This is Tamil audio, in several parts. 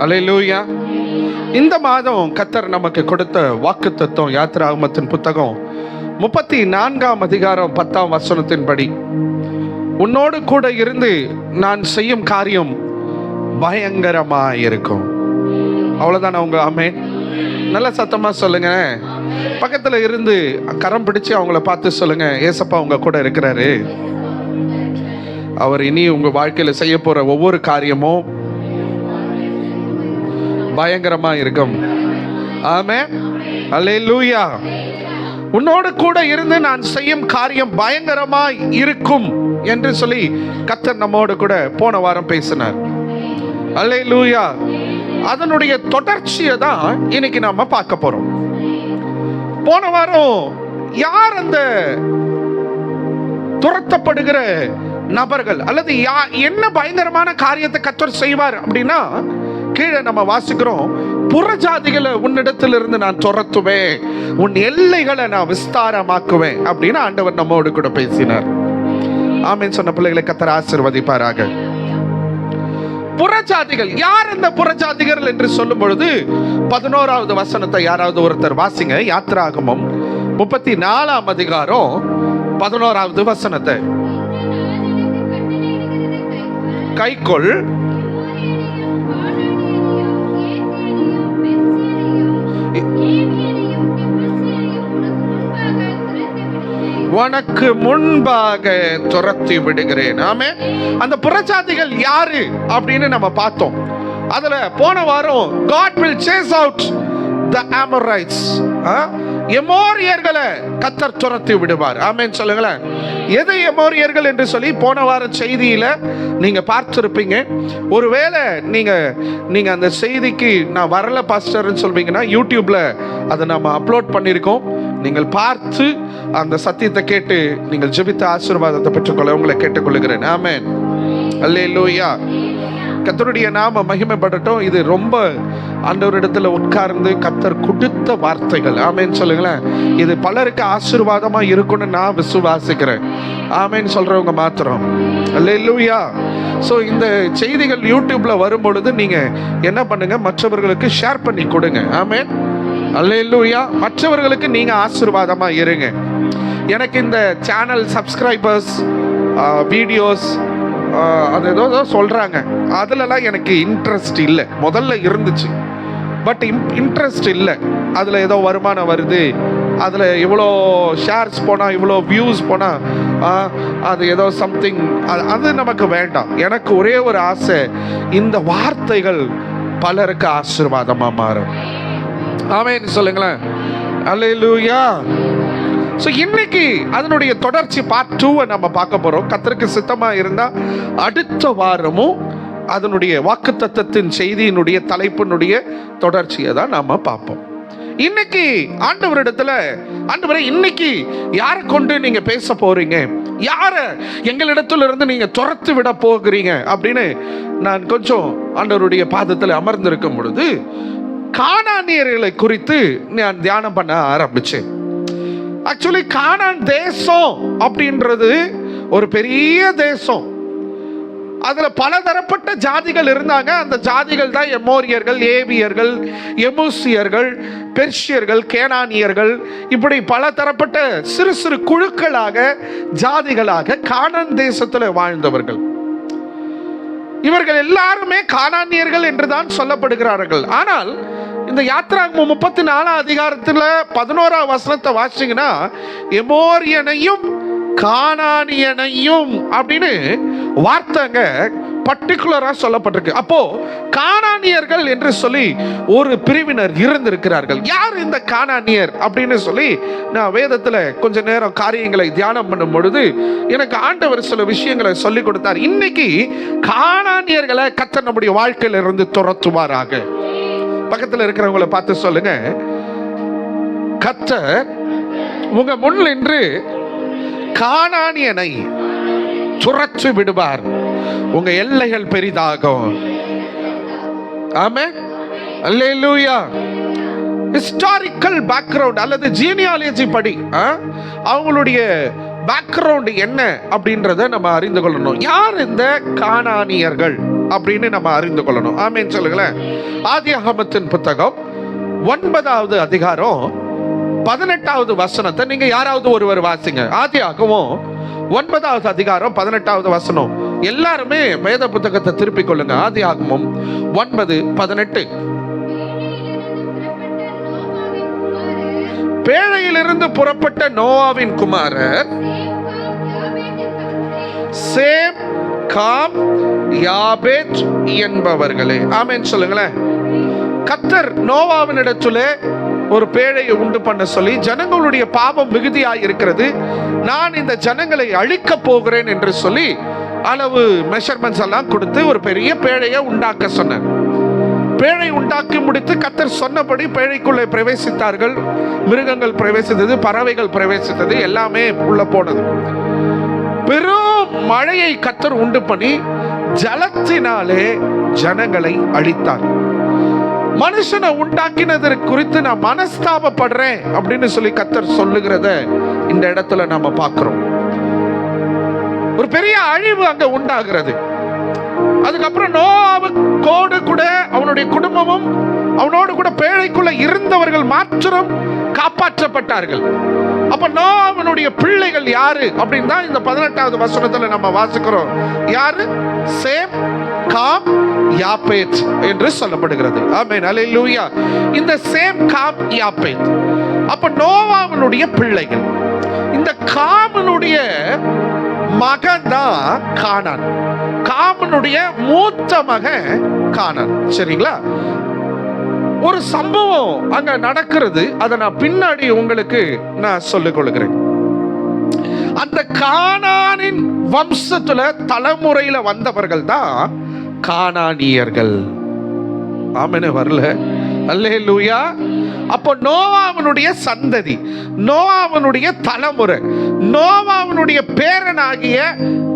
அல்லேலூயா. இந்த மாதம் கர்த்தர் நமக்கு கொடுத்த வாக்குத்தத்தம் யாத்திராகமத்தின் புத்தகம் 34ஆம் அதிகாரம் 10ஆம் வசனத்தின்படி, உன்னோடு கூட இருந்து நான் செய்யும் காரியம் பயங்கரமாயிருக்கும். அவ்வளவுதான் அவங்க. ஆமென். நல்ல சத்தமா சொல்லுங்க. பக்கத்துல இருந்து கரம் பிடிச்சு அவங்கள பார்த்து சொல்லுங்க, ஏசப்பா உங்க கூட இருக்கிறாரு. அவர் இனி உங்க வாழ்க்கையில செய்ய போற ஒவ்வொரு காரியமும் பயங்கரமா இருக்கும். ஆமென். அல்லேலூயா. உன்னோடு கூட இருந்து நான் செய்யும் காரியம் பயங்கரமா இருக்கும் என்று சொல்லி கர்த்தர் நம்மோடு கூட போன வாரம் பேசினார். அல்லேலூயா. அதனுடைய தொடர்ச்சியை தான் இன்னைக்கு நாம பார்க்க போறோம். போன வாரம் யார் அந்த துரத்தப்படுகிற நபர்கள், அல்லது என்ன பயங்கரமான காரியத்தை கர்த்தர் செய்வார் அப்படின்னா, கீழே நம்ம வாசிக்கிறோம், புறஜாதிகளை உன்னிடத்திலிருந்து நான் துரத்துவேன், உன் எல்லைகளை நான் விஸ்தாரமாக்குவேன் அப்படின்னு ஆண்டவர் நம்மோடு கூட பேசினார். ஆமென். சொன்ன பிள்ளைகளை கர்த்தர் ஆசீர்வதிப்பாராக. புறஜாதிகள் யார்? அந்த புறஜாதிகள் என்று சொல்லும் பொழுது 11வது வசனத்தை யாராவது ஒருத்தர் வாசிங்க. யாத்திராகமம் 34ஆம் அதிகாரம் 11வது வசனத்தை. கைக்கொள் உனக்கு முன்பாக துரத்தி விடுகிறேன். ஆமென். அந்த புறஜாதிகள் யாரு அப்படின்னு நம்ம பார்த்தோம். அதுல போன வாரம் God will chase out the Amorites, எமோரியர்களை கர்த்தர் துரத்தி விடுவார். ஆமென் சொல்லுங்களேன். எது எமோரியர்கள் என்று சொல்லி போன வார செய்தியில நீங்க பார்த்திருப்பீங்க. ஒருவேளை நீங்க அந்த செய்திக்கு நான் வரல பாஸ்டர்னு சொல்வீங்கன்னா, யூடியூப்ல அதை நம்ம அப்லோட் பண்ணியிருக்கோம். நீங்கள் பார்த்து அந்த சத்தியத்தை கேட்டு நீங்கள் ஜெபித்த ஆசீர்வாதத்தை பெற்றுக்கொள்ள உங்களை கேட்டுக்கொள்கிறேன். ஆமென். அல்லேலூயா. கர்த்தருடைய நாம மகிமைப்படட்டும். இது ரொம்ப ஆண்டவரிடத்துல உட்கார்ந்து கர்த்தர் கொடுத்த வார்த்தைகள். ஆமென் சொல்லுங்களேன். இது பலருக்கு ஆசீர்வாதமா இருக்கும்னு நான் விசுவாசிக்கிறேன். ஆமென் சொல்றவங்க மாத்திரம். அல்லேலூயா. ஸோ இந்த செய்திகள் யூடியூப்ல வரும் பொழுது நீங்க என்ன பண்ணுங்க, மற்றவர்களுக்கு ஷேர் பண்ணி கொடுங்க. ஆமென். அல்லேலூயா. மற்றவர்களுக்கு நீங்க ஆசீர்வாதமா இருங்க. எனக்கு இந்த சேனல் சப்ஸ்கிரைபர்ஸ், வீடியோஸ், அது ஏதோ சொல்றாங்க, அதுலலாம் எனக்கு இன்ட்ரெஸ்ட் இல்லை. முதல்ல இருந்துச்சு, பட் இன்ட்ரெஸ்ட் இல்லை. அதுல ஏதோ வருமானம் வருது, அதுல இவ்வளோ ஷேர்ஸ் போனா, இவ்வளோ வியூஸ் போனா, அது ஏதோ சம்திங், அது நமக்கு வேண்டாம். எனக்கு ஒரே ஒரு ஆசை, இந்த வார்த்தைகள் பலருக்கு ஆசீர்வாதமா மாறும். ஆமென் சொல்லுங்களேன். அல்லேலூயா. ஸோ இன்னைக்கு அதனுடைய தொடர்ச்சி பார்ட் 2 நம்ம பார்க்க போறோம். கர்த்தருக்கு சித்தமா இருந்தா அடுத்த வாரமும் அதனுடைய வாக்குத்தத்தத்தின் செய்தியினுடைய தலைப்பினுடைய தொடர்ச்சியை தான் நாம பார்ப்போம். இன்னைக்கு ஆண்டவரிடத்துல, ஆண்டவரே இன்னைக்கு யாரை கொண்டு நீங்க பேச போறீங்க, யார எங்களிடத்துல இருந்து நீங்க துரத்து விட போகிறீங்க அப்படின்னு நான் கொஞ்சம் ஆண்டவருடைய பாதத்தில் அமர்ந்திருக்கும் பொழுது கானானியர்களை குறித்து நான் தியானம் பண்ண ஆரம்பிச்சேன். ஆக்சுவலி கானான் தேசம் அப்படின்றது ஒரு பெரிய தேசம். அதுல பலதரப்பட்ட ஜாதிகள் இருந்தாங்க. அந்த ஜாதிகள் தான் எமோரியர்கள், ஏவியர்கள், எபூசியர்கள், பெர்ஷியர்கள், கேனானியர்கள், இப்படி பல தரப்பட்ட சிறு சிறு குழுக்களாக, ஜாதிகளாக கானான் தேசத்துல வாழ்ந்தவர்கள். இவர்கள் எல்லாருமே கானானியர்கள் என்றுதான் சொல்லப்படுகிறார்கள். ஆனால் இந்த யாத்திராகமம் 34ஆம் அதிகாரத்துல 11ஆம் வசனத்தை வாசிச்சீங்கன்னா, எமோரியனையும் கானானியனையும் அப்படின்னு வார்த்தைங்க பர்டிகுலரா சொல்லப்பட்டிருக்கு. அப்போ கானானியர்கள் என்று சொல்லி ஒரு பிரிவினர் இருந்திருக்கிறார்கள். யார் இந்த கானானியர் அப்படின்னு சொல்லி நான் வேதத்துல கொஞ்ச நேரம் காரியங்களை தியானம் பண்ணும் பொழுது எனக்கு ஆண்டவர் சில விஷயங்களை சொல்லி கொடுத்தார். இன்னைக்கு கானானியர்களை கர்த்தர் நம்முடைய வாழ்க்கையில இருந்து துரத்துவாராக. பக்கத்துல இருக்கிறவங்களை பார்த்து சொல்லுங்க, கர்த்தர் உங்க முன் நின்று கானானியனை துரத்தி விடுவார், உங்க எல்லைகள் பெரிதாகும். ஆமென். அல்லேலூயா. ஹிஸ்டாரிக்கல் பேக்ரவுண்ட் அல்லது ஜீனியாலஜி படி அவங்களுடைய பேக்ரவுண்ட் என்ன அப்படின்றத நம்ம அறிந்து கொள்ளணும். யார் இந்த கானானியர்கள் அப்படின்னு நம்ம அறிந்து கொள்ளணும். ஆமென் சொல்லுங்களேன். ஆதியாகமத்தின் புத்தகம் 9வது அதிகாரம் 18வது வசனத்தை நீங்க யாராவது ஒருவர் வாசிங்க. ஆதியாகமம் 9வது அதிகாரம் 18வது வசனம். எல்லாருமே வேத புத்தகத்தை திருப்பிக் கொள்ளுங்க. ஆதியாகமம் 9:18. பேழையிலிருந்து புறப்பட்ட நோவாவின் குமாரர் சேம், காம், யாபேத் என்பவர்களே. ஆமென் சொல்லுங்களேன். கர்த்தர் நோவாவினிடத்திலே ஒரு பேழையை உண்டு பண்ண சொல்லி, ஜனங்களுடைய பாவம் மிகுதியாய் இருக்கிறது, நான் இந்த ஜனங்களை அழிக்க போகிறேன் என்று சொல்லி அளவு மெஷர்மெண்ட்ஸ் எல்லாம் கொடுத்து ஒரு பெரிய பேழையை உண்டாக்க சொன்னார். பேழை உண்டாக்கி முடித்து கர்த்தர் சொன்னபடி பேழைக்குள்ளே பிரவேசித்தார்கள். மிருகங்கள் பிரவேசித்தது, பறவைகள் பிரவேசித்தது, எல்லாமே உள்ள போனது. பெரும் மழையை கர்த்தர் உண்டு பண்ணி ஜலத்தினாலே ஜனங்களை அழித்தார். மனுஷனை உண்டாக்கினதற்கு குறித்து நான் மனஸ்தாபப்படுறேன் அப்படின்னு சொல்லி கர்த்தர் சொல்லுகிறத இந்த இடத்துல நாம பார்க்கிறோம். ஒரு பெரிய அழிவு அங்க உண்டாகிறது. அதுக்கப்புறம் நோவாவோடு கூட அவனுடைய குடும்பமும் அவனோடு கூட பேழைக்குள்ள இருந்தவர்கள் மாத்திரம் காப்பாற்றப்பட்டார்கள். அப்ப நோவாவினுடைய பிள்ளைகள் யாரு அப்படின்னு தான் இந்த 18வது வசனத்துல நம்ம வாசிக்கிறோம். யாரு? சேம், காம், யாபேத் என்று சொல்லப்படுகிறது. ஆமென், அல்லேலூயா. இந்த சேம், காம், யாபேத் அப்ப நோவாவினுடைய பிள்ளைகள். இந்த காமனுடைய மகன் தான் கானான். காமனுடைய மூத்த மகன் கானான். சரிங்களா? ஒரு சம்பவம் அங்க நடக்கிறது. அதை நான் பின்னாடி உங்களுக்கு நான் சொல்லிக் கொள்கிறேன். அந்த கானானின் வம்சத்துல தலைமுறையில வந்தவர்கள் தான் கானானியர்கள். ஆமென், வரல? அல்லேலூயா. அப்போ நோவாவினுடைய சந்ததி, நோவாவினுடைய தலைமுறை, நோவாவினுடைய பேரனாகிய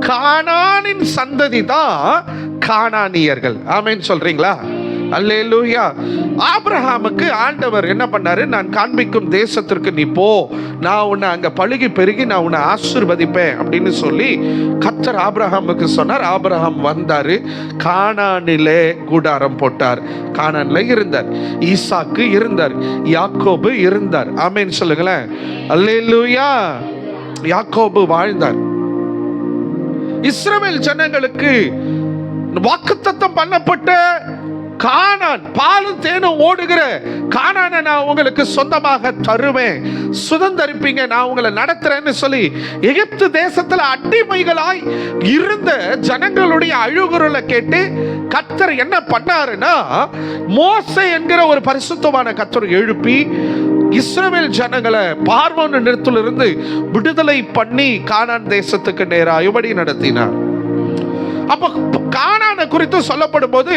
கானானின் சந்ததி தான் கானானியர்கள். ஆமென் சொல்றீங்களா? அல்லேலூயா. ஆபிரகாமுக்கு ஆண்டவர் என்ன பண்ணாரு? நான் காண்பிக்கும் தேசத்திற்கு நீ போ, நான் உன்னை அங்க பழுகி பெருகி நான் உன்னை ஆசீர்வதிப்பேன் அப்படின்னு சொல்லி கர்த்தர் ஆபிரகாமுக்கு சொன்னார். ஆபிரகாம் வந்தாரு, கானானிலே கூடாரம் போட்டார், கானான்ல இருந்தார். ஈசாக்கு இருந்தார், யாக்கோபு இருந்தார். ஆமென் சொல்லுங்களேன். அல்லேலூயா. யாக்கோபு வாழ்ந்தார். இஸ்ரவேல் ஜனங்களுக்கு வாக்குத்தத்தம் பண்ணப்பட்ட கானான், பாலும் தேனும் ஓடுகிற கானானை நான் உங்களுக்கு சொந்தமாக தருவேன், சுதந்தரிப்பீங்க, நான் உங்களை நடத்துறேன்னு சொல்லி எகிப்து தேசத்துல அடிமைகளாய் இருந்த ஜனங்களுடைய அழுகுரலை கேட்டு கர்த்தர் என்ன பண்ணாருன்னா, மோசே என்கிற ஒரு பரிசுத்தமான கர்த்தர் எழுப்பி இஸ்ரவேல் ஜனங்களை பார்வோன் நிலத்திலிருந்து விடுதலை பண்ணி கானான் தேசத்துக்கு நேராக வழி நடத்தினார். அப்ப கானானை குறித்து சொல்லப்படும் போது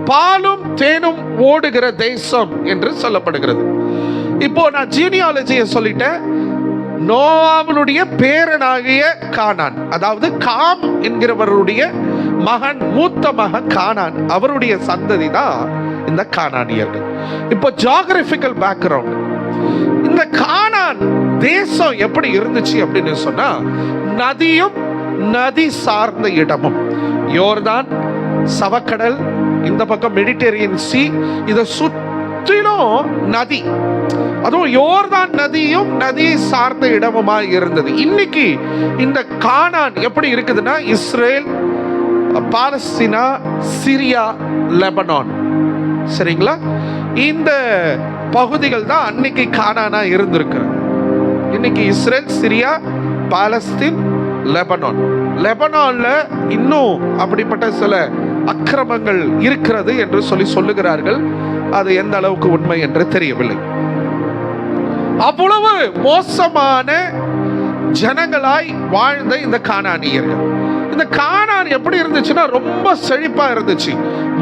பாலும் தேனும் ஓடுகிற தேசம் என்று சொல்லப்படுகிறது. இப்போ நான் ஜீனியாலஜியை சொல்லிட்டேன். நோவாவினுடைய பேரனாகிய கானான், அதாவது காம் என்கிறவருடைய மகன், மூத்த மகன் கானான், அவருடைய சந்ததி தான் இந்த கானானியர்கள். இப்போ ஜியோகிராபிக்கல் பேக்ரவுண்ட், இந்த கானான் தேசம் எப்படி இருந்துச்சு அப்படின்னு சொன்னா, நதியும் நதி சார்ந்த இடமும், யோர்தான், சவக்கடல், இந்த பக்கம் மெடிட்டரேனியன் சி, இதை சுற்றிலும் நதி, அதுவும் யோர்தான் நதியும் நதியை சார்ந்த இடமுமா இருந்தது. இன்னைக்கு இந்த கானான் எப்படி இருக்குதுன்னா, இஸ்ரேல், பாலஸ்தீனா, சிரியா, லெபனான், சரிங்களா? இந்த பகுதிகள் தான் அன்னைக்கு கானானா இருந்திருக்கிறது. இன்னைக்கு இஸ்ரேல், சிரியா, பாலஸ்தீன், லெபனான். லெபனான்ல இன்னும் அப்படிப்பட்ட சில அக்கிரமங்கள் இருக்கிறது என்று சொல்லுகிறார்கள். அது எந்த அளவுக்கு உண்மை என்று தெரியவில்லை. அவ்வளவு மோசமான ஜனங்களாய் வாழ்ந்த இந்த கானானியர்கள். இந்த கானான் எப்படி இருந்துச்சுன்னா, ரொம்ப செழிப்பா இருந்துச்சு.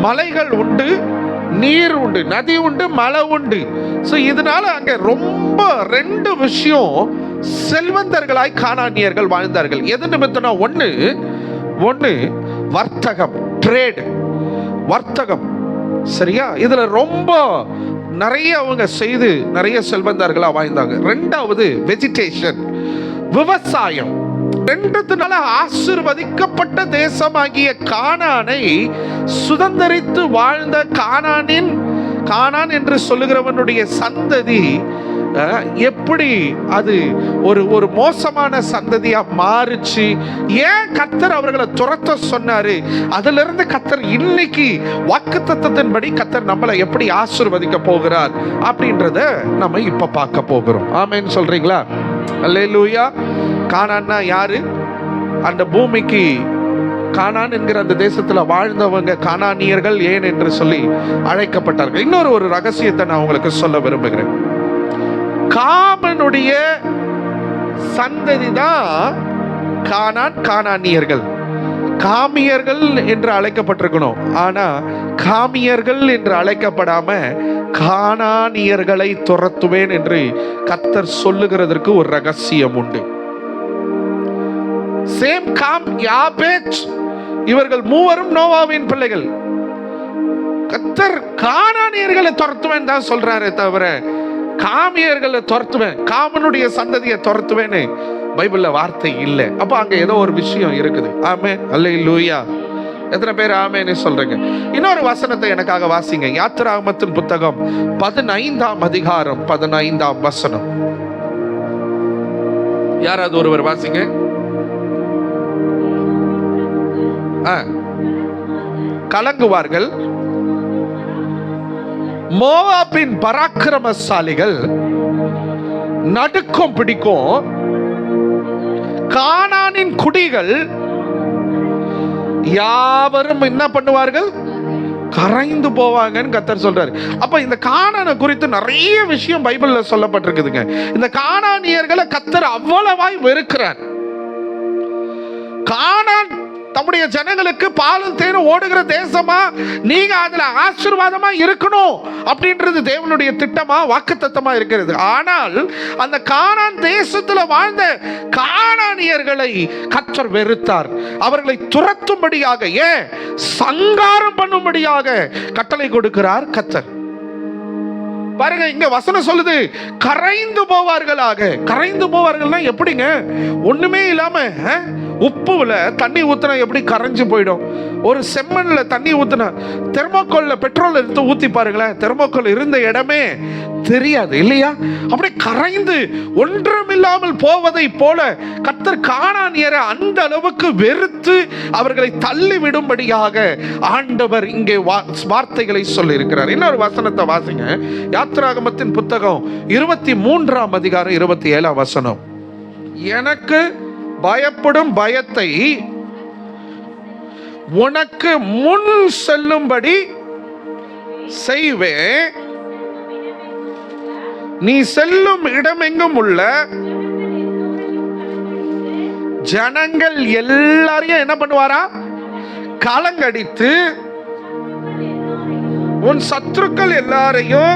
மலைகள் உண்டு, நீர் உண்டு, நதி உண்டு, மலை உண்டு. ஸோ இதனால அங்க ரொம்ப ரெண்டு விஷயம், செல்வந்தர்களாய் கானானியர்கள் வாழ்ந்தார்கள். எது நிமித்தம்னா, ஒன்று வர்த்தகம், ட்ரேட், வர்த்தகம், சரியா? இதுல ரொம்ப நிறைய அவங்க செய்து நிறைய செல்வந்தர்களா வாழ்ந்தாங்க. ரெண்டாவது வெஜிடேஷன், விவசாயம். ரெண்டுத்தினால ஆசீர்வதிக்கப்பட்ட தேசமாகிய கானானை சுதந்தரித்து வாழ்ந்த கானான் என்று சொல்லுகிறவனுடைய சந்ததி எப்படி அது ஒரு மோசமான சந்ததியா மாறுச்சு? ஏன் கர்த்தர் அவர்களை துரத்த சொன்னாரு? அதுல இருந்து கர்த்தர் இன்னைக்கு வாக்குத்தத்தத்தின்படி கர்த்தர் நம்மளை எப்படி ஆசீர்வதிக்க போகிறார் அப்படின்றத நம்ம இப்ப பார்க்க போகிறோம். ஆமென் சொல்றீங்களா? அல்லேலூயா. கானான்னா யாரு? அந்த பூமிக்கு கானான் என்கிற அந்த தேசத்துல வாழ்ந்தவங்க கானானியர்கள் ஏன் என்று சொல்லி அழைக்கப்பட்டார்கள். இன்னொரு ரகசியத்தை நான் உங்களுக்கு சொல்ல விரும்புகிறேன். காமனுடைய சந்ததி தான் கானானியர்கள். காமியர்கள் என்று அழைக்கப்பட்டிருக்கணும். ஆனா காமியர்கள் என்று அழைக்கப்படாம கானானியர்களை துரத்துவேன் என்று கர்த்தர் சொல்லுகிறதற்கு ஒரு ரகசியம் உண்டு. சேம், காம், யாபேத் இவர்கள் மூவரும் நோவாவின் பிள்ளைகள். கர்த்தர் கானானியர்களை துரத்துவேன் தான் சொல்றாரு தவிர காமியர்களை துரத்துவேன், காமனுடைய சந்ததியை துரத்துவேன்னு பைபிள்ல வார்த்தை இல்லை. அப்ப அங்க ஏதோ ஒரு விஷயம் இருக்குது. ஆமென், அல்லேலூயா. எத்தனை பேர் ஆமென்னு சொல்றீங்க? இன்னொரு வசனத்தை எனக்காக வாசிங்க. யாத்திராகமத்தின் புத்தகம் 15ஆம் அதிகாரம் 15ஆம் வசனம். யாராவது ஒருவர் வாசிங்க. கலங்குவார்கள் மோவாபின் பராக்கிரமசாலிகள், நடுக்கம் பிடிக்கும் கானானின் குடிகள் யாவரும் என்ன பண்ணுவார்கள்? கரைந்து போவாங்கன்னு கர்த்தர் சொல்றாரு. அப்ப இந்த கானானை குறித்து நிறைய விஷயம் பைபிள்ல சொல்லப்பட்டிருக்குதுங்க. இந்த கானானியர்களை கர்த்தர் அவ்வளவாய் வெறுக்கிறார். கானான் தம்முடைய ஜனங்களுக்கு பாலும் தேனும் ஓடுகிற தேசமா, நீங்க அதுல ஆசீர்வாதமா இருக்கணும் அப்படின்றது தேவனுடைய திட்டமா, வாக்குத்தத்தமா இருக்கிறது. ஆனால் அந்த கானான் தேசத்துல வாழ்ந்த கானானியர்களை கர்த்தர் வெறுத்தார். அவர்களை துரத்தும்படியாக, ஏன் சங்காரம் பண்ணும்படியாக கட்டளை கொடுக்கிறார் கர்த்தர். பாருங்க, இங்க வசனம் சொல்லுது கரைந்து போவார்களாக. கரைந்து போவார்கள்னா எப்படிங்க? ஒண்ணுமே இல்லாம உப்புல தண்ணி ஊத்தினா எப்படி கரைஞ்சு போயிடும்? ஒரு செம்மண்ல தண்ணி ஊத்தினா, தெர்மோக்கோல்ல பெட்ரோல் எடுத்து ஊத்தி பாருங்களேன், தெர்மோக்கோல் இருந்த இடமே தெரியாது இல்லையா? அப்படியே கரைந்து ஒன்றுமில்லாமல் போவதை போல கர்த்தர் கானானியரை அந்த அளவுக்கு வெறுத்து அவர்களை தள்ளி விடும்படியாக ஆண்டவர் இங்கே வார்த்தைகளை சொல்லி இருக்கிறார். இன்னொரு வசனத்தை வாசிங்க. யாத்திராகமத்தின் புத்தகம் 23ஆம் அதிகாரம் 27ஆம் வசனம். எனக்கு பயப்படும் பயத்தை உனக்கு முன் செல்லும்படி செய்வேன். நீ செல்லும் இடமெங்கும் உள்ள ஜனங்கள் எல்லாரையும் என்ன பண்ணுவாரா? கலங்கடித்து உன் சத்துருக்கள் எல்லாரையும்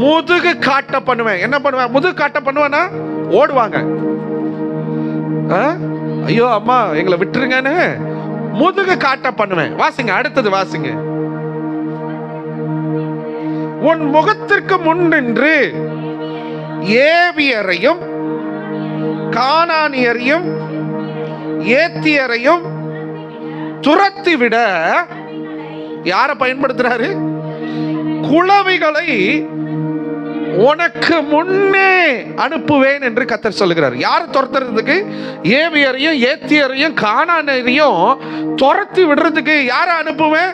முதுகு காட்ட பண்ணுவேன். என்ன பண்ணுவேன்? முதுகு காட்ட பண்ணுவேன்னா ஓடுவாங்க. ஐயோ அம்மா எங்களை விட்டுருங்கன்னு முதுகு காட்ட பண்ணுவேன். வாசிங்க, அடுத்தது வாசிங்க. உன் முகத்திற்கு முன் நின்று ஏவியரையும் கானானியரையும் ஏத்தியரையும் துரத்தி விட யாரை பயன்படுத்துறாரு? குளவிகளை உனக்கு முன்னே அனுப்புவேன் என்று கர்த்தர் சொல்லுகிறார். யார் துரத்துறதுக்கு? ஏவியரையும் ஏத்தியரையும் கானானியரையும் துரத்தி விடுறதுக்கு யாரை அனுப்புவேன்?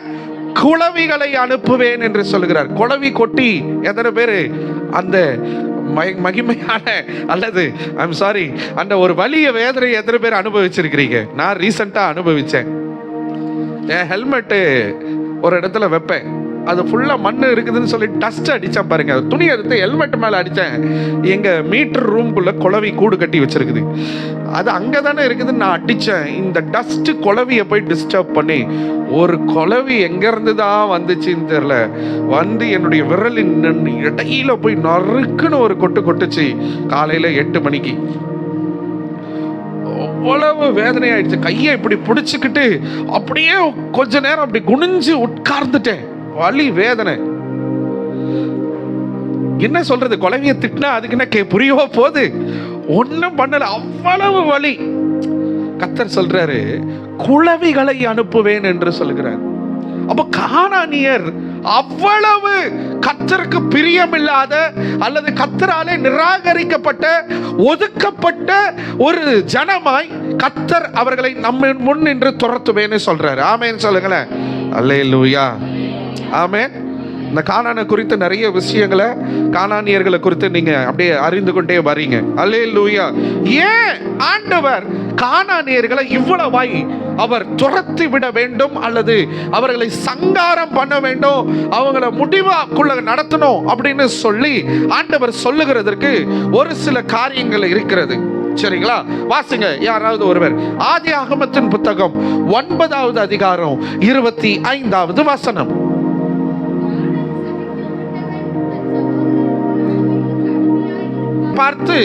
குளவிகளை அனுப்புவேன் என்று சொல்லுகிறார். குளவி கொட்டி எத்தனை பேரு அந்த மகிமையான அல்லது ஐம் சாரி அந்த ஒரு வலிய வேதனை எத்தனை பேர் அனுபவிச்சிருக்கிறீங்க? நான் ரீசெண்டா அனுபவிச்சேன். என் ஹெல்மெட்டு ஒரு இடத்துல வைப்பேன், அது ஃபுல்லாக மண் இருக்குதுன்னு சொல்லி டஸ்ட் அடித்தேன் பாருங்க. துணி எடுத்து ஹெல்மெட் மேலே அடித்தேன். எங்கள் மீட்டர் ரூம்குள்ளே குளவி கூடு கட்டி வச்சிருக்குது. அது அங்கே தானே இருக்குதுன்னு நான் அடித்தேன். இந்த டஸ்ட்டு குளவியை போய் டிஸ்டர்ப் பண்ணி ஒரு குளவி எங்கேருந்து தான் வந்துச்சுன்னு தெரில, வந்து என்னுடைய விரலின் இடையில போய் நறுக்குன்னு ஒரு கொட்டு கொட்டுச்சு காலையில் 8 மணிக்கு. அவ்வளவு வேதனை ஆயிடுச்சு. கையை இப்படி பிடிச்சிக்கிட்டு அப்படியே கொஞ்ச நேரம் அப்படி குனிஞ்சு உட்கார்ந்துட்டேன். வலி வேதனை. என்ன சொல்றது? குழந்தைய திட்டினா அதுக்கு என்ன புரியவோ போகுது? ஒண்ணும் பண்ணல, அவ்வளவு வலி. கர்த்தர் சொல்றாரு, குளவிகளை அனுப்புவேன் என்று சொல்கிறார். அப்ப கானானியர் அவ்வளவு கர்த்தருக்கு பிரியமில்லாத அல்லது கர்த்தராலே நிராகரிக்கப்பட்ட ஒதுக்கப்பட்ட ஒரு ஜனமாய் கர்த்தர் அவர்களை நம்ம முன் நின்று துரத்துவேன்னு சொல்றாரு. ஆமேன் சொல்லுங்களேன். அல்லேலூயா, ஆமேன். இந்த கானானை குறித்து நிறைய விஷயங்களை, கானானியர்களை குறித்து நீங்க அப்படியே அறிந்து கொண்டே வரீங்க. அல்லேலூயா. ஏன் ஆண்டவர் கானானியர்களை இவ்வளவாய் அவர் துரத்தி விட வேண்டும் அல்லது அவர்களை சங்காரம் பண்ண வேண்டும், அவங்கள முடிவாக்குள்ள நடத்தணும் அப்படின்னு சொல்லி ஆண்டவர் சொல்லுகிறதற்கு ஒரு சில காரியங்கள் இருக்கிறது. சரிங்களா? வாசிங்க யாராவது ஒருவர். ஆதியாகமத்தின் புத்தகம் 9வது அதிகாரம் 25வது வசனம். பார்த்து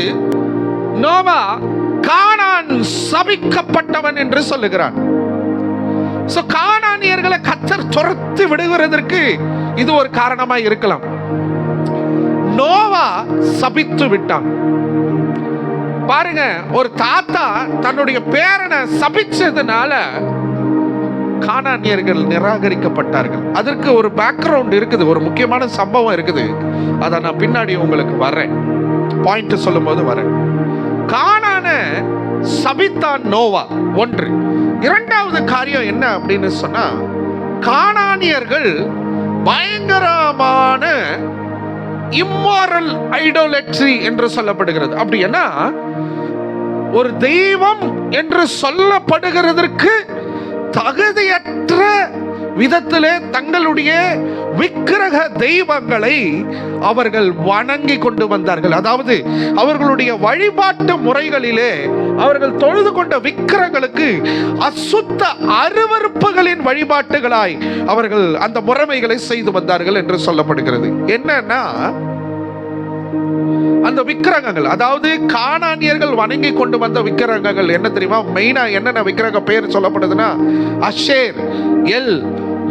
நோவா கானான் சபிக்கப்பட்டவன் என்று சொல்லுகிறான். கானானியர்களை கர்த்தர் துரத்தி விடுகிறதற்கு இது ஒரு காரணமாய் இருக்கலாம். நோவா சபித்து விட்டான். பாருங்க, ஒரு தாத்தா தன்னுடைய பேரனை சபிச்சதுனால கானானியர்கள் நிராகரிக்கப்பட்டார்கள். அதற்கு ஒரு பேக்ரவுண்ட் இருக்குது, ஒரு முக்கியமான சம்பவம் இருக்குது. அதை நான் பின்னாடி உங்களுக்கு வரேன், பாயிண்ட் சொல்லும் போது வரேன். கானான சபித்தான் நோவா. ஒன்று. இரண்டாவது காரியம் என்ன அப்படின்னு சொன்னா, கானானியர்கள் பயங்கரமான இம்மாரல் ஐடோலட்ரி என்று சொல்லப்படுகிறது. அப்படின்னா ஒரு தெய்வம் என்று சொல்லப்படுகிறதற்கு தகுதியற்ற விதத்திலே தங்களுடைய விக்கிரக தெய்வங்களை அவர்கள் வணங்கி கொண்டு வந்தார்கள். அதாவது அவர்களுடைய வழிபாட்டு முறைகளிலே அவர்கள் தொழுது கொண்ட விக்கிரங்களுக்கு அசுத்த அருவருப்புகளின் வழிபாட்டுகளாய் அவர்கள் அந்த முறைமைகளை செய்து வந்தார்கள் என்று சொல்லப்படுகிறது. என்னன்னா அந்த விக்கிரகங்கள், அதாவது கானானியர்கள் வணங்கி கொண்டு வந்த விக்கிரகங்கள் என்ன தெரியுமா? மெயினா என்னென்ன விக்கிரக பெயர் சொல்லப்படுதுன்னா, அஷேர், எல்,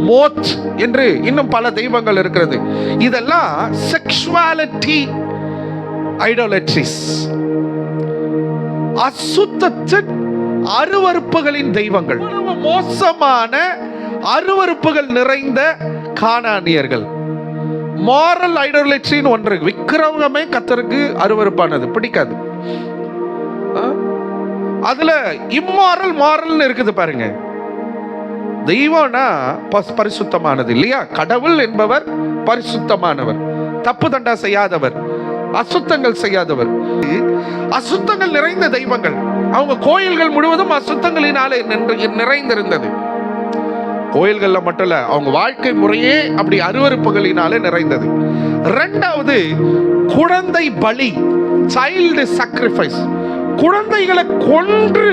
மோத் என்று இன்னும் பல தெய்வங்கள் இருக்கிறது. இதெல்லாம் செக்சுவாலிட்டி ஐடோலட்ரிஸ், அசுத்தத்தின் அருவருப்புகளின் தெய்வங்கள். மோசமான அருவருப்புகள் நிறைந்த கானானியர்கள். மாரல் ஐடோலட்ரின்னு ஒன்று, விக்கிரகமே கர்த்தருக்கு அருவருப்பானது, பிடிக்காது. அதுல இம்மாரல் மாரல் இருக்குது பாருங்க. தெய்வம்னா பரிசுத்தமானது இல்லையா? கடவுள் என்பவர் பரிசுத்தமானவர், தப்பு தண்டா செய்யாதவர், அசுத்தங்கள் செய்யாதவர். அசுத்தங்கள் நிறைந்த தெய்வங்கள். அவங்க கோயில்கள் முழுவதும் அசுத்தங்களினாலே நிறைந்திருந்தது. கோயில்கள்ல மட்டும் இல்ல, அவங்க வாழ்க்கை முறையே அப்படி அருவருப்புகளினாலே நிறைந்தது. இரண்டாவது, குழந்தை பலி, சைல்டு சாக்ரிஃபைஸ். குழந்தைகளை கொன்று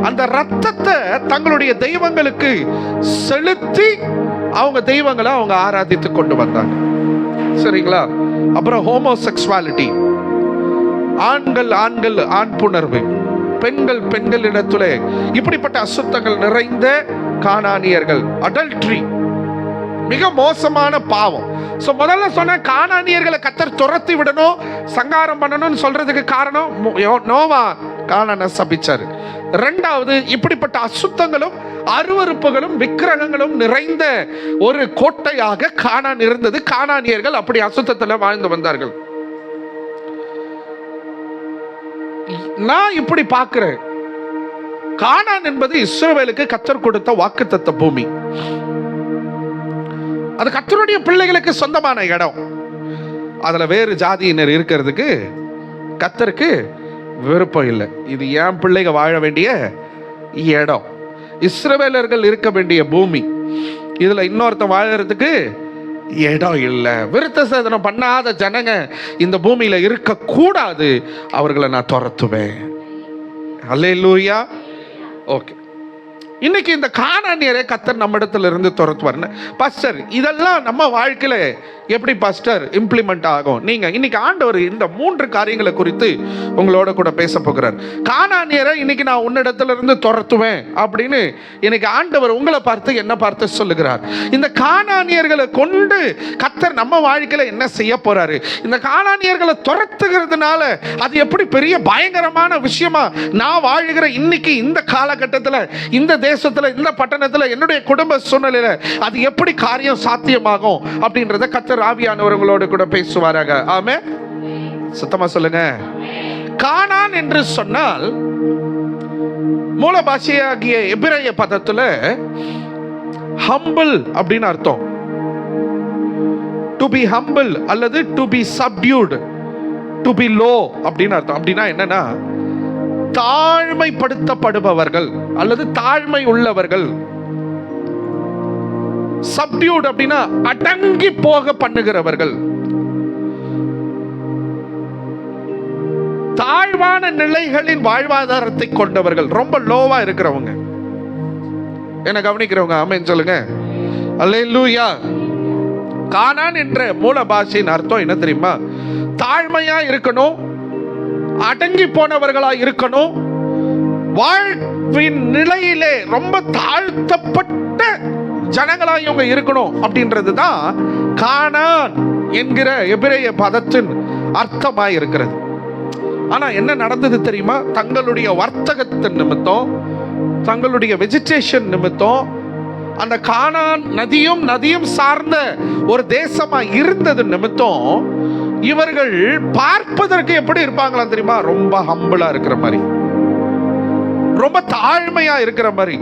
அந்த ரத்தத்தை தங்களுடைய தெய்வங்களுக்கு செலுத்தி அவங்க தெய்வங்களை அவங்க ஆராதித்து கொண்டு வந்தாங்க. சரிங்களா? அப்புறம் ஹோமோசெக்சுவாலிட்டி, ஆண்கள் ஆண் புணர்வு, பெண்கள் பெண்களிடத்திலே இப்படிப்பட்ட அசுத்தங்கள் நிறைந்த கானானியர்கள். அடல்ட்ரி மிக மோசமான பாவம். முதல்ல சொன்ன கானானியர்களை கர்த்தர் துரத்தி விடணும், சங்காரம் பண்ணணும்னு சொல்றதுக்கு காரணம் நோவா கானானை சபிச்சாரு. இரண்டாவது, இப்படிப்பட்ட அசுத்தங்களும் அருவருப்புகளும் விக்கிரகங்களும் நிறைந்த ஒரு கோட்டையாக கானான் இருந்தது. கானானியர்கள் அப்படி அசுத்தத்தில் வாழ்ந்து வந்தார்கள். நான் இப்படி பார்க்கிறேன், கானான் என்பது இஸ்ரவேலுக்கு கர்த்தர் கொடுத்த வாக்குத்தத்த பூமி. அது கர்த்தருடைய பிள்ளைகளுக்கு சொந்தமான இடம். அதுல வேறு ஜாதியினர் இருக்கிறதுக்கு கர்த்தருக்கு விருப்பம் இல்லை. இது என் பிள்ளைங்க வாழ வேண்டிய இடம், இஸ்ரவேலர்கள் இருக்க வேண்டிய பூமி. இதுல இன்னொருத்த வாழறதுக்கு இடம் இல்லை. விருத்த சேதனம் பண்ணாத ஜனங்க இந்த பூமியில இருக்க கூடாது, அவர்களை நான் துரத்துவேன். அல்லேலூயா. ஓகே, இன்னைக்கு இந்த கானானியரை கர்த்தர் நம்ம இடத்துல இருந்து துரத்துவார். பாஸ்டர், இதெல்லாம் நம்ம வாழ்க்கையில எப்படி பாஸ்டர் இம்ப்ளிமெண்ட் ஆகும்? நீங்க இன்னைக்கு ஆண்டவர் இந்த 3 காரியங்களை குறித்து உங்களோட கூட பேச போகிறார். கானானியரை இன்னைக்கு நான் உன்னிடத்துல இருந்து துரத்துவேன் அப்படின்னு இன்னைக்கு ஆண்டவர் உங்களை பார்த்து என்ன பார்த்து சொல்லுகிறார். இந்த கானானியர்களை கொண்டு கர்த்தர் நம்ம வாழ்க்கையில என்ன செய்ய போறாரு? இந்த கானானியர்களை துரத்துகிறதுனால அது எப்படி பெரிய பயங்கரமான விஷயமா நான் வாழுகிற இன்னைக்கு இந்த காலகட்டத்தில், இந்த தேசத்துல, இந்த பட்டணத்துல, என்னுடைய குடும்ப சூழ்நிலையில அது எப்படி காரியம் சாத்தியமாகும் அப்படின்றத கர்த்தர் ஆவியானவர்களோடு கூட பேசுவாராக. ஆமென். சத்தமா சொல்லுங்க. கானான் என்று சொன்னால் மூல பாஷையாகிய எபிரேய பதத்துல ஹம்பிள் அப்படின்னு அர்த்தம். டு பி ஹம்பிள் அல்லது to be subdued, to be low அப்படின்னு அர்த்தம். அப்படின்னா என்னன்னா தாழ்மைப்படுத்தப்படுபவர்கள் அல்லது தாழ்மை உள்ளவர்கள். சப்டியூட் அப்படின்னா அடங்கி போக பண்ணுகிறவர்கள். தாழ்வான நிலைகளின் வாழ்வாதாரத்தை கொண்டவர்கள், ரொம்ப லோவா இருக்கிறவங்க. என்ன கவனிக்கிறவங்க ஆமென் சொல்லுங்க. அல்லேலூயா. கானான் என்ற மூல பாஷையின் அர்த்தம் என்ன தெரியுமா? தாழ்மையா இருக்கணும், அடங்கி போனவர்களா இருக்கணும், வாழ்வின் நிலையிலே ரொம்ப தாழ்த்தப்பட்ட ஜனங்களா இவங்க இருக்கணும் அப்படின்றது தான் கானான் என்கிற எபிரேய பதத்தின் அர்த்தமாய் இருக்கிறது. ஆனா என்ன நடந்தது தெரியுமா? தங்களுடைய வர்த்தகத்தின் நிமித்தம், தங்களுடைய வெஜிடேஷன் நிமித்தம் அந்த கானான் நதியும் சார்ந்த ஒரு தேசமா இருந்தது நிமித்தம் இவர்கள் பார்ப்பதற்கு எப்படி இருப்பாங்களா தெரியுமா? ரொம்ப ஹம்பிளா இருக்கிற மாதிரி, ரொம்ப தாழ்மையா இருக்கிற மாதிரி,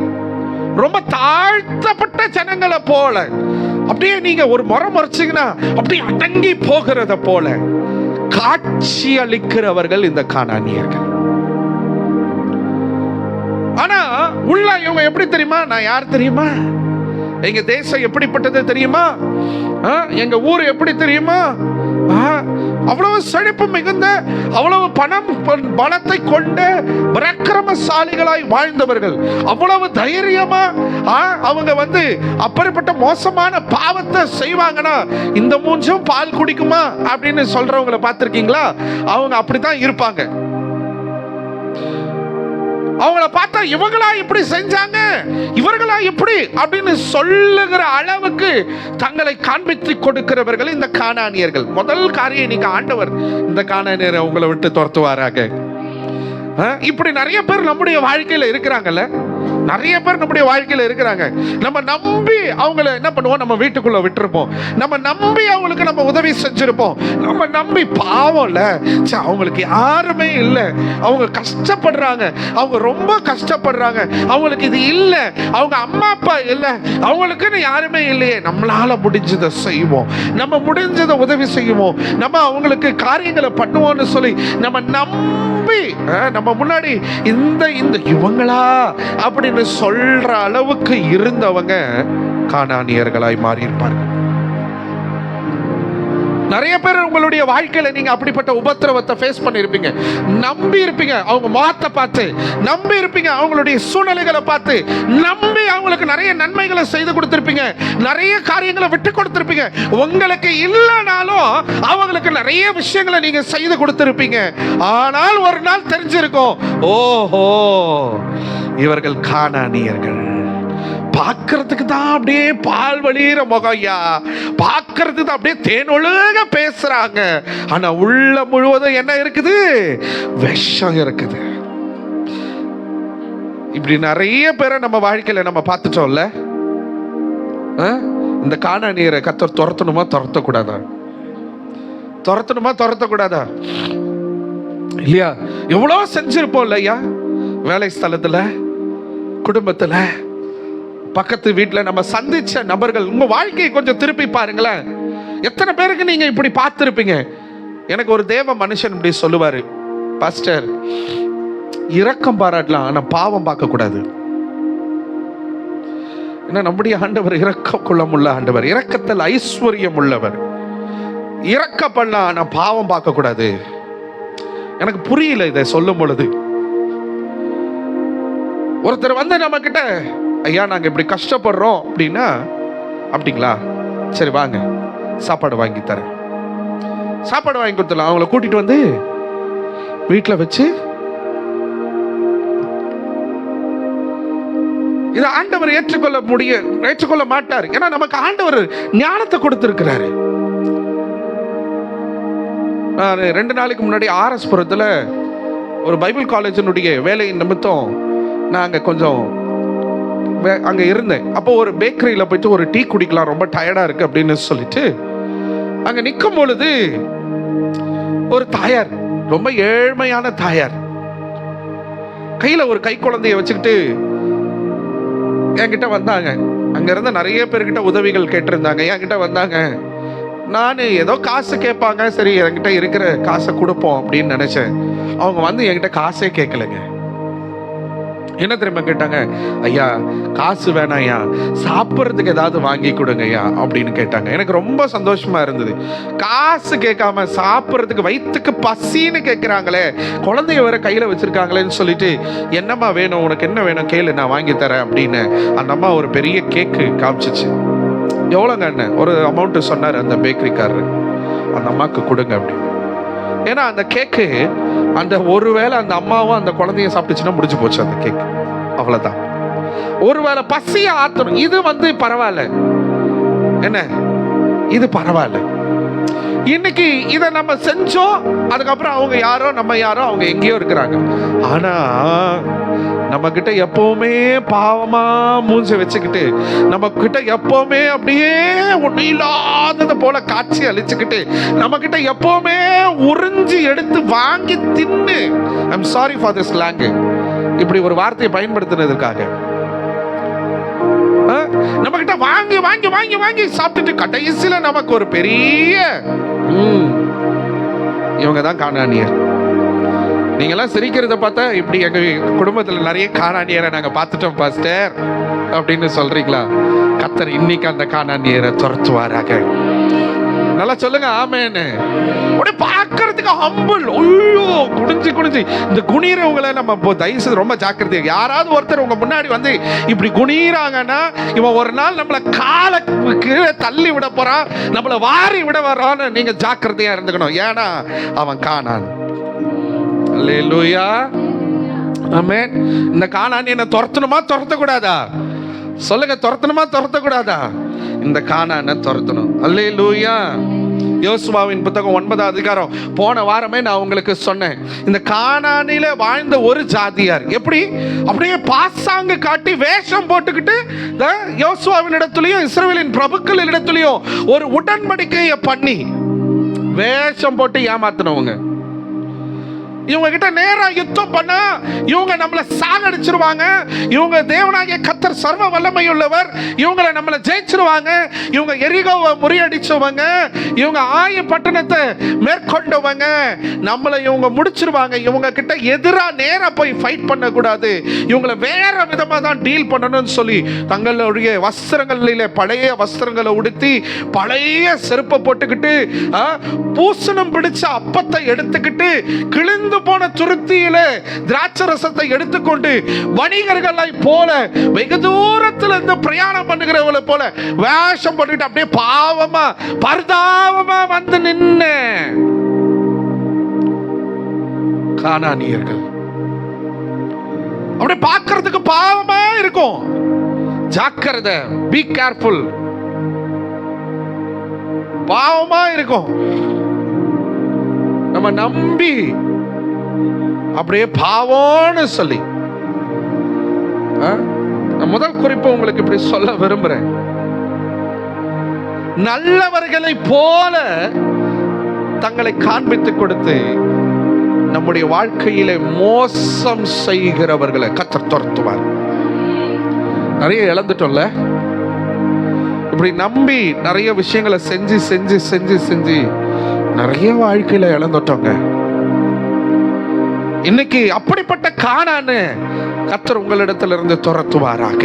ரொம்ப தாழ்த்தப்பட்ட ஜனங்களை போல. அப்படியே நீங்க ஒரு முறைச்சீங்கன்னா அப்படியே அடங்கி போகிறத போல காட்சி அளிக்கிறவர்கள் இந்த கானானியர்கள். ஆனா உள்ள இவங்க எப்படி தெரியுமா? நான் யார் தெரியுமா? எங்க தேசம் எப்படிப்பட்டது தெரியுமா? எங்க ஊர் எப்படி தெரியுமா? அவ்வளவு செழிப்பு மிகுந்த, அவ்வளவு பணத்தை கொண்டு பராக்கிரமசாலிகளாய் வாழ்ந்தவர்கள், அவ்வளவு தைரியமா அவங்க அப்படிப்பட்ட மோசமான பாவத்தை செய்வாங்கன்னா இந்த மூஞ்சும் பால் குடிக்குமா அப்படின்னு சொல்றவங்களை பார்த்திருக்கீங்களா? அவங்க அப்படித்தான் இருப்பாங்க. அவங்கள பார்த்தா இவங்களா இப்படி செஞ்சாங்க, இவர்களா இப்படி அப்படின்னு சொல்லுகிற அளவுக்கு தங்களை காண்பித்து கொடுக்கிறவர்கள் இந்த கானானியர்கள். முதல் காரியம், நீங்க ஆண்டவர் இந்த கானானியரை உங்களை விட்டு துரத்துவாராக. இப்படி நிறைய பேர் நம்முடைய வாழ்க்கையில இருக்கிறாங்கல்ல, நிறைய பேர் நம்முடைய வாழ்க்கையில இருக்கிறாங்க. நம்ம நம்பி அவங்கள என்ன பண்ணுவோம்? நம்ம வீட்டுக்குள்ள விட்டுருப்போம். நம்ம நம்பி அவங்களுக்கு நம்ம உதவி செஞ்சிருப்போம். நம்ம நம்பி பாவம்ல, அவங்களுக்கு யாருமே இல்லை, அவங்க கஷ்டப்படுறாங்க, அவங்க ரொம்ப கஷ்டப்படுறாங்க, அவங்களுக்கு இது இல்லை, அவங்க அம்மா அப்பா இல்லை, அவங்களுக்குன்னு யாருமே இல்லையே, நம்மளால முடிஞ்சதை செய்வோம், நம்ம முடிஞ்சதை உதவி செய்வோம், நம்ம அவங்களுக்கு காரியங்களை பண்ணுவோம்னு சொல்லி நம்ம நம்பி நம்ம முன்னாடி இந்த இவங்களா அப்படின்னு சொல்ற அளவுக்கு இருந்தவங்க கானானியர்களாய் மாறி இருப்பார்கள். நிறைய பேர் உங்களுடைய வாழ்க்கையில நீங்க அப்படிப்பட்ட உபத்திரவத்தை ஃபேஸ் பண்ணிருப்பீங்க. நம்பி இருப்பீங்க அவங்க முகத்தை பார்த்து, நம்பி இருப்பீங்க அவங்களுடைய சூழ்நிலைகளை பார்த்து, நம்பி அவங்களுக்கு நிறைய நன்மைகளை செய்து கொடுத்திருப்பீங்க, நிறைய காரியங்களை விட்டு கொடுத்திருப்பீங்க. உங்களுக்கு இல்லைனாலும் அவங்களுக்கு நிறைய விஷயங்களை நீங்க செய்து கொடுத்திருப்பீங்க. ஆனால் ஒரு நாள் தெரிஞ்சிருக்கும், ஓஹோ இவர்கள் கானானியர்கள். பார்க்கறதுக்கு தான் அப்படியே பால் வழியிற முகையா, பார்க்கறதுக்கு தான் அப்படியே தேனொழுக பேசுறாங்க, ஆனா உள்ள முழுவதும் என்ன இருக்குது? விஷம் இருக்குது. இப்படி நிறைய பேரை நம்ம வாழ்க்கையில நம்ம பார்த்துட்டோம்ல. இந்த கானானியரை கர்த்தர் துரத்தணுமா துரத்தக்கூடாதா? துரத்தணுமா துரத்தக்கூடாதா? இல்லையா? எவ்வளோ செஞ்சிருப்போம் இல்லையா? வேலை ஸ்தலத்துல, குடும்பத்துல, பக்கத்து வீட்டில் நம்ம சந்திச்ச நபர்கள். உங்க வாழ்க்கையை கொஞ்சம் திருப்பி பாருங்களேன். எத்தனை பேருக்கு நீங்க இப்படி பார்த்திருப்பீங்க? எனக்கு ஒரு தேவ மனுஷன் இப்படி சொல்லுவாரு, பாஸ்டர் இரக்கம் பாராட்டலாம், ஆனா பாவம் பார்க்க கூடாது. ஏன்னா நம்முடைய ஆண்டவர் இரக்க குளம் உள்ள ஆண்டவர், இரக்கத்தில் ஐஸ்வர்யம் உள்ளவர். இரக்கப்படலாம், ஆனா பாவம் பார்க்க கூடாது. எனக்கு புரியல இதை சொல்லும் பொழுது. ஒருத்தர் நம்ம கிட்ட ஐயா நாங்கள் இப்படி கஷ்டப்படுறோம் அப்படின்னா, அப்படிங்களா, சரி வாங்க சாப்பாடு வாங்கி தரேன். சாப்பாடு வாங்கி கொடுத்துடலாம். அவங்கள கூட்டிட்டு வந்து வீட்டில் வச்சு, இதை ஆண்டவர் ஏற்றுக்கொள்ள மாட்டார். ஏன்னா நமக்கு ஆண்டவர் ஞானத்தை கொடுத்திருக்கிறாரு. நான் 2 நாளைக்கு முன்னாடி RS புரத்தில் ஒரு பைபிள் காலேஜினுடைய வேலையின் நிமித்தம் நான் அங்கே கொஞ்சம் அங்கே இருந்தேன். அப்போ ஒரு பேக்கரியில் போயிட்டு ஒரு டீ குடிக்கலாம், ரொம்ப டயர்டாக இருக்கு அப்படின்னு சொல்லிட்டு அங்கே நிற்கும் பொழுது ஒரு தாயார், ரொம்ப ஏழ்மையான தாயார், கையில் ஒரு கை குழந்தைய வச்சுக்கிட்டு என்கிட்ட வந்தாங்க. அங்க இருந்த நிறைய பேர்கிட்ட உதவிகள் கேட்டிருந்தாங்க. என்கிட்ட வந்தாங்க. நான் ஏதோ காசு கேட்பாங்க, சரி என்கிட்ட இருக்கிற காசை கொடுப்போம் அப்படின்னு நினைச்சேன். அவங்க வந்து என்கிட்ட காசே கேட்கலைங்க. என்ன தெரியுமா கேட்டாங்க? ஐயா காசு வேணாம் ஐயா, சாப்பிட்றதுக்கு ஏதாவது வாங்கி கொடுங்க ஐயா அப்படின்னு கேட்டாங்க. எனக்கு ரொம்ப சந்தோஷமா இருந்தது. காசு கேட்காம சாப்பிட்றதுக்கு, வயிற்றுக்கு பசின்னு கேட்குறாங்களே, குழந்தைய வேற கையில் வச்சிருக்காங்களேன்னு சொல்லிட்டு, என்னம்மா வேணும், உனக்கு என்ன வேணும் கேளு, நான் வாங்கி தரேன் அப்படின்னு அந்த அம்மா ஒரு பெரிய கேக்கு காமிச்சிச்சு. எவ்வளோங்க அண்ணன் ஒரு அமௌண்ட்டு சொன்னார் அந்த பேக்கரிக்காரரு, அந்த அம்மாவுக்கு கொடுங்க அப்படின்னு. ஏன்னா அந்த கேக்கு அந்த ஒருவேளை அந்த அம்மாவும் அந்த குழந்தைய சாப்பிட்டுச்சுன்னா முடிஞ்சு போச்சு அந்த கேக், அவ்வளவுதான். ஒருவேளை பசிய ஆத்தணும், இது வந்து பரவாயில்ல, என்ன இது பரவாயில்ல. இன்னைக்கு இதை நம்ம செஞ்சோம், அதுக்கப்புறம் அவங்க யாரோ நம்ம யாரோ, அவங்க எங்கேயோ இருக்கிறாங்க. ஆனா நம்ம கிட்ட எப்பவுமே பாவமா மூஞ்ச வச்சுக்கிட்டு, நம்ம கிட்ட எப்பவுமே அப்படியே ஒண்ணு இல்லாதது போல காட்சி அழிச்சுக்கிட்டு, நம்ம கிட்ட எப்பவுமே உறிஞ்சி எடுத்து வாங்கி தின்னு, I'm sorry for this slang, இப்படி ஒரு வார்த்தையை பயன்படுத்தினதுக்காக நம்ம கிட்ட வாங்கி வாங்கி வாங்கி வாங்கி சாப்பிட்டுட்டு கடைசியில நமக்கு ஒரு பெரிய இவங்க தான் கானானியர். நீங்கெல்லாம் சிரிக்கிறத பார்த்தா இப்படி எங்க குடும்பத்துல நிறைய கானானியரை நாங்க பார்த்துட்டோம் பாஸ்டர் அப்படின்னு சொல்றீங்களா? கர்த்தர் இன்னைக்கு அந்த கானானியரை துரத்துவாராக. நல்லா சொல்லுங்க ஆமென். அப்படியே பார்க்கறதுக்கு ஹம்பிள், ஐயோ குடிஞ்சு குடிஞ்சு இந்த குனிறவங்களை நம்ம தயவு செய்து ரொம்ப ஜாக்கிரதை. யாராவது ஒருத்தர் உங்க முன்னாடி வந்து இப்படி குனிறாங்கன்னா, இவன் ஒரு நாள் நம்மளை காலை கீழே தள்ளி விட போறான், நம்மளை வாரி விட வரான்னு நீங்க ஜாக்கிரதையா இருந்துக்கணும். ஏன்னா அவன் கானான். அல்லேலூயா ஆமென். இந்த கானானியனை துரத்தணுமா துரத்தக்கூடாதா? சொல்லுங்க, துரத்தணுமா துரத்தக்கூடாதா? இந்த கானானை துரத்தணும். அல்லேலூயா. யோசுவாவின் புத்தகம் 9ஆம் அதிகாரம், போன வாரமே நான் உங்களுக்கு சொன்னேன். இந்த கானானில வாழ்ந்த ஒரு ஜாதியார் எப்படி அப்படியே பாசாங்கு காட்டி வேஷம் போட்டுக்கிட்டு யோசுவாவின் இடத்துலயும் இஸ்ரவேலின் பிரபுக்கள் இடத்துலயும் ஒரு உடன்படிக்கையை பண்ணி வேஷம் போட்டு ஏமாத்தினவங்க. இவங்க கிட்ட நேரா யுத்தம் பண்ணா இவங்க நம்மளை சாகடிச்சிருவாங்க. இவங்க தேவனாகிய கர்த்தர் சர்வ வல்லமை உள்ளவர், இவங்களை நம்மளை ஜெயிச்சிருவாங்க. இவங்க எரிகோவை முறியடிச்சவங்க, இவங்க ஆய பட்டணத்தை மேற்கொண்டவங்க, நம்மளை இவங்க முடிச்சிருவாங்க. இவங்க கிட்ட எதிரா நேரா போய் ஃபைட் பண்ணக்கூடாது, இவங்களை வேற விதமா தான் டீல் பண்ணணும்னு சொல்லி தங்களுடைய வஸ்திரங்களிலே பழைய வஸ்திரங்களை உடுத்தி, பழைய செருப்பை போட்டுக்கிட்டு, பூசணம் பிடிச்ச அப்பத்தை எடுத்துக்கிட்டு, கிழிந்து போன துருத்தியில திராட்சை ரசத்தை எடுத்துக்கொண்டு, வணிகர்களை போல வெகு தூரத்தில் இருந்து பிரயாணம் பண்ணுகிறவங்களை போல வேஷம் போட்டுக்கிட்டு அப்படியே பாவமா பரிதாபமா வந்து நின்ன கானானியர்கள். அப்படியே பார்க்கிறதுக்கு பாவமா இருக்கும். ஜாக்கிரதை, பி கேர்ஃபுல். பாவமா இருக்கும். நம்ம நம்பி அப்படியே பாவம்னு சொல்லி, முதல் குறிப்பு உங்களுக்கு இப்படி சொல்ல விரும்புறேன். நல்லவர்களை போல தங்களை காண்பித்து கொடுத்து நம்முடைய வாழ்க்கையிலே மோசம் செய்கிறவர்களை கர்த்தர் துரத்துவார். நிறைய இழந்துட்டோம்ல, இப்படி நம்பி நிறைய விஷயங்களை செஞ்சு செஞ்சு செஞ்சு செஞ்சு நிறைய வாழ்க்கையில இழந்துட்டோங்க. இன்னைக்கு அப்படிப்பட்ட கானானை கர்த்தர் உங்களிடத்துல இருந்து துரத்துவாராக.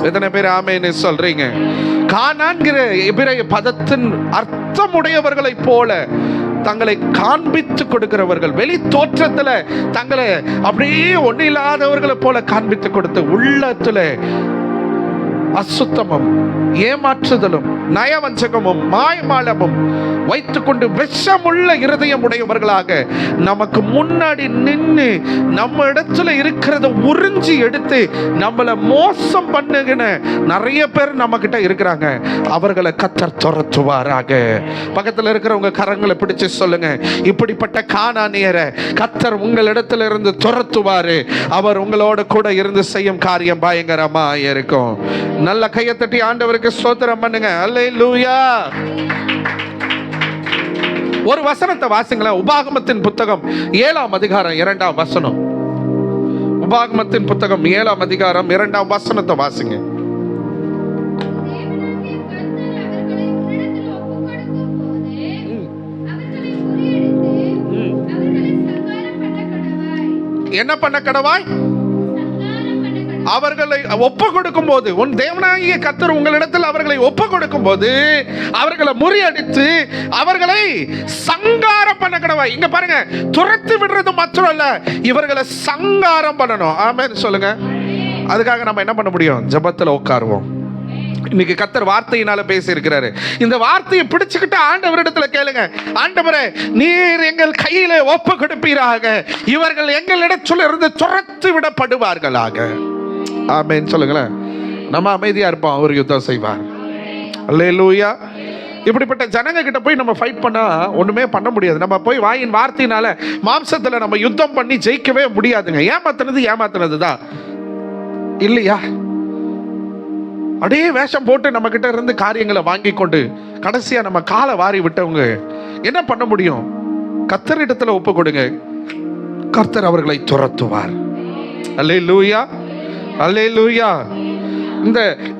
எத்தனை பேர் ஆமென் சொல்றீங்க? கானான்கிற எபிரேய பதத்தின் அர்த்தமுடையவர்களை போல தங்களை காண்பித்து கொடுக்கிறவர்கள், வெளி தோற்றத்துல தங்களை அப்படியே ஒண்ணு இல்லாதவர்களை போல காண்பித்து கொடுத்து, உள்ளத்துல அசுத்தமும் ஏமாற்றுதலும் நயவஞ்சகமும் மாயமாலமும் வைத்துக்கொண்டு விஷமுள்ள இருதயம் உடையவர்களாக நமக்கு முன்னாடி நின்று நம்ம இடத்துல இருக்கிறத உறிஞ்சி எடுத்து நம்மளை மோசம் பண்ணுகிற நிறைய பேர் நம்ம கிட்ட இருக்கிறாங்க. அவர்களை கர்த்தர் துரத்துவாராக. பக்கத்தில் இருக்கிறவங்க கரங்களை பிடிச்சு சொல்லுங்க, இப்படிப்பட்ட கானானியரை கர்த்தர் உங்களிடத்துல இருந்து துரத்துவாரு. அவர் உங்களோட கூட இருந்து செய்யும் காரியம் பயங்கரமா இருக்கும். நல்ல கையை தட்டி ஆண்டவருக்கு ஸ்தோத்திரம் பண்ணுங்க. அல்லேலூயா. ஒரு வசனத்தை வாசிங்களேன். உபாகமத்தின் புத்தகம் 7ஆம் அதிகாரம் 2ஆம் வசனம். உபாகமத்தின் புத்தகம் 7ஆம் அதிகாரம் 2ஆம் வசனத்தை வாசிங்க. என்ன பண்ண கடவாய்? அவர்களை ஒப்பு கொடுக்கும் போது, உன் தேவனாகிய கர்த்தர் உங்களிடத்தில் அவர்களை ஒப்பு கொடுக்கும் போது அவர்களை முறியடித்து அவர்களை சங்காரம் பண்ண கடவாய். இங்க பாருங்க, துரத்து விடுறது மட்டும் இல்ல, இவர்களை சங்காரம் பண்ணணும். ஆமென் சொல்லுங்க. அதுக்காக நம்ம என்ன பண்ண முடியும்? ஜெபத்துல உட்காருவோம். இன்னைக்கு கர்த்தர் வார்த்தையினால பேசி இருக்கிறாரு. இந்த வார்த்தையை பிடிச்சுக்கிட்டு ஆண்டவரிடத்துல கேளுங்க, ஆண்டவரே நீர் எங்கள் கையில ஒப்பு கொடுப்பீராக, இவர்கள் எங்களிடத்துல இருந்து துரத்து விடப்படுவார்களாக. ஆமென் சொல்லுங்களேன். நம்ம அமைதியா இருப்போம், அவர் யுத்தம் செய்வார். அல்லேலூயா. இப்படிப்பட்ட ஜனங்க கிட்ட போய் நம்ம ஃபைட் பண்ணா ஒண்ணுமே பண்ண முடியாது. நம்ம போய் வாயின் வார்த்தையினால மாம்சத்துல நம்ம யுத்தம் பண்ணி ஜெயிக்கவே முடியாதுங்க. ஏமாத்துனது தான் இல்லையா? அப்படியே வேஷம் போட்டு நம்ம கிட்ட இருந்து காரியங்களை வாங்கி கொண்டு கடைசியா நம்ம காலை வாரி விட்டவங்க என்ன பண்ண முடியும்? கர்த்தரிடத்துல ஒப்பு கொடுங்க, கர்த்தர் அவர்களை துரத்துவார். அல்லேலூயா, அல்லேலூயா. இந்த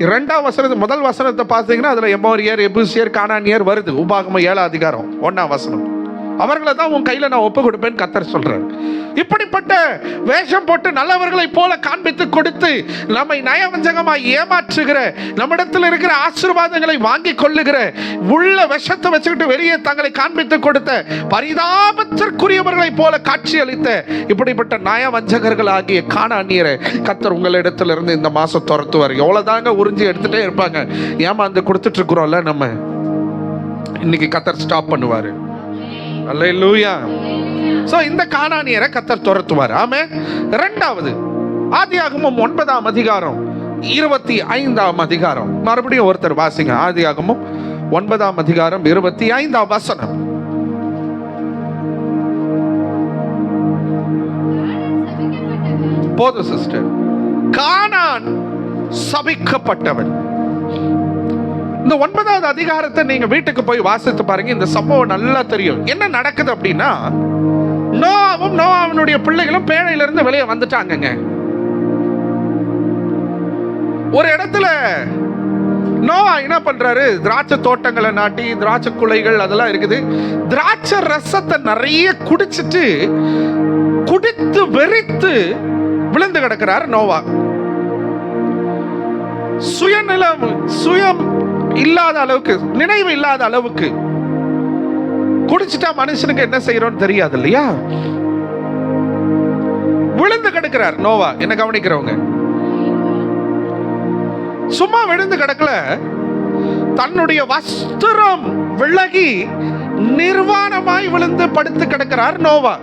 2ஆம் வசனத்தை, முதல் வசனத்தை பார்த்தீங்கன்னா அதுல எமோரியர், எபூசியர், கானானியர் வருது. உபாகமம் 7ஆம் அதிகாரம் 1ஆம் வசனம். அவர்களை தான் உன் கையில நான் ஒப்பு கொடுப்பேன் கர்த்தர் சொல்றார். இப்படிப்பட்ட வேஷம் போட்டு நல்லவர்களை போல காண்பித்து கொடுத்து நம்மை நயவஞ்சகமாய் ஏமாற்றுகிற, நம்மிடத்தில் இருக்கிற ஆசீர்வாதங்களை வாங்கி கொள்ளுகிற, உள்ள விஷத்தை வச்சுக்கிட்டு வெளியே தங்களை காண்பித்து கொடுத்த, பரிதாபத்திற்குரியவர்களை போல காட்சி அளித்த இப்படிப்பட்ட நயவஞ்சகர்கள் ஆகிய கானானியரை கர்த்தர் உங்களிடத்திலிருந்து இந்த மாசம் துரத்துவார். எவ்வளவுதாங்க உறிஞ்சி எடுத்துட்டே இருப்பாங்க, ஏமாந்து கொடுத்துட்டு இருக்கிறோம்ல நம்ம. இன்னைக்கு கர்த்தர் ஸ்டாப் பண்ணுவாரு. அல்லேலூயா. சோ இந்த கானானியரை கர்த்தர் துரத்துவார். ஆமென். இரண்டாவது, ஆதியாகமம் 9ஆம் அதிகாரம் 25ஆம் அதிகாரம். மறுபடியும் ஒருத்தர் வாசிங்க. ஆதியாகமம் 9ஆம் அதிகாரம் 25ஆம் வசனம். போதும் சிஸ்டர். கானான் சபிக்கப்பட்டவன். இந்த 9ஆவது அதிகாரத்தை நீங்க வீட்டுக்கு போய் வாசித்து பாருங்க. இந்த சம்பவம் நல்லா தெரியும். என்ன நடக்குது அப்படின்னா, நோவாவும் நோவாவினுடைய பிள்ளைகளும் பேழையில இருந்து வெளியே வந்துட்டாங்க. ஒரு இடத்துல நோவா என்ன பண்றாரு? திராட்சை தோட்டங்களை நாட்டி, திராட்சை குலைகள் அதெல்லாம் இருக்குது. திராட்சை ரசத்தை நிறைய குடிச்சிட்டு குடித்து வெறித்து விழுந்து கிடக்கிறார் நோவா. சுயம் இல்லாத அளவுக்கு, நினைவு இல்லாத அளவுக்கு குடிச்சிட்டா மனுஷனுக்கு என்ன செய்யறோம்னு தெரியாது இல்லையா? விழுந்து கிடக்கிறார் நோவா. என்ன கவனிக்கிறவங்க, சும்மா விழுந்து கிடக்கல, தன்னுடைய வஸ்திரம் விலகி நிர்வாணமாய் விழுந்து படுத்து கிடக்கிறார் நோவா.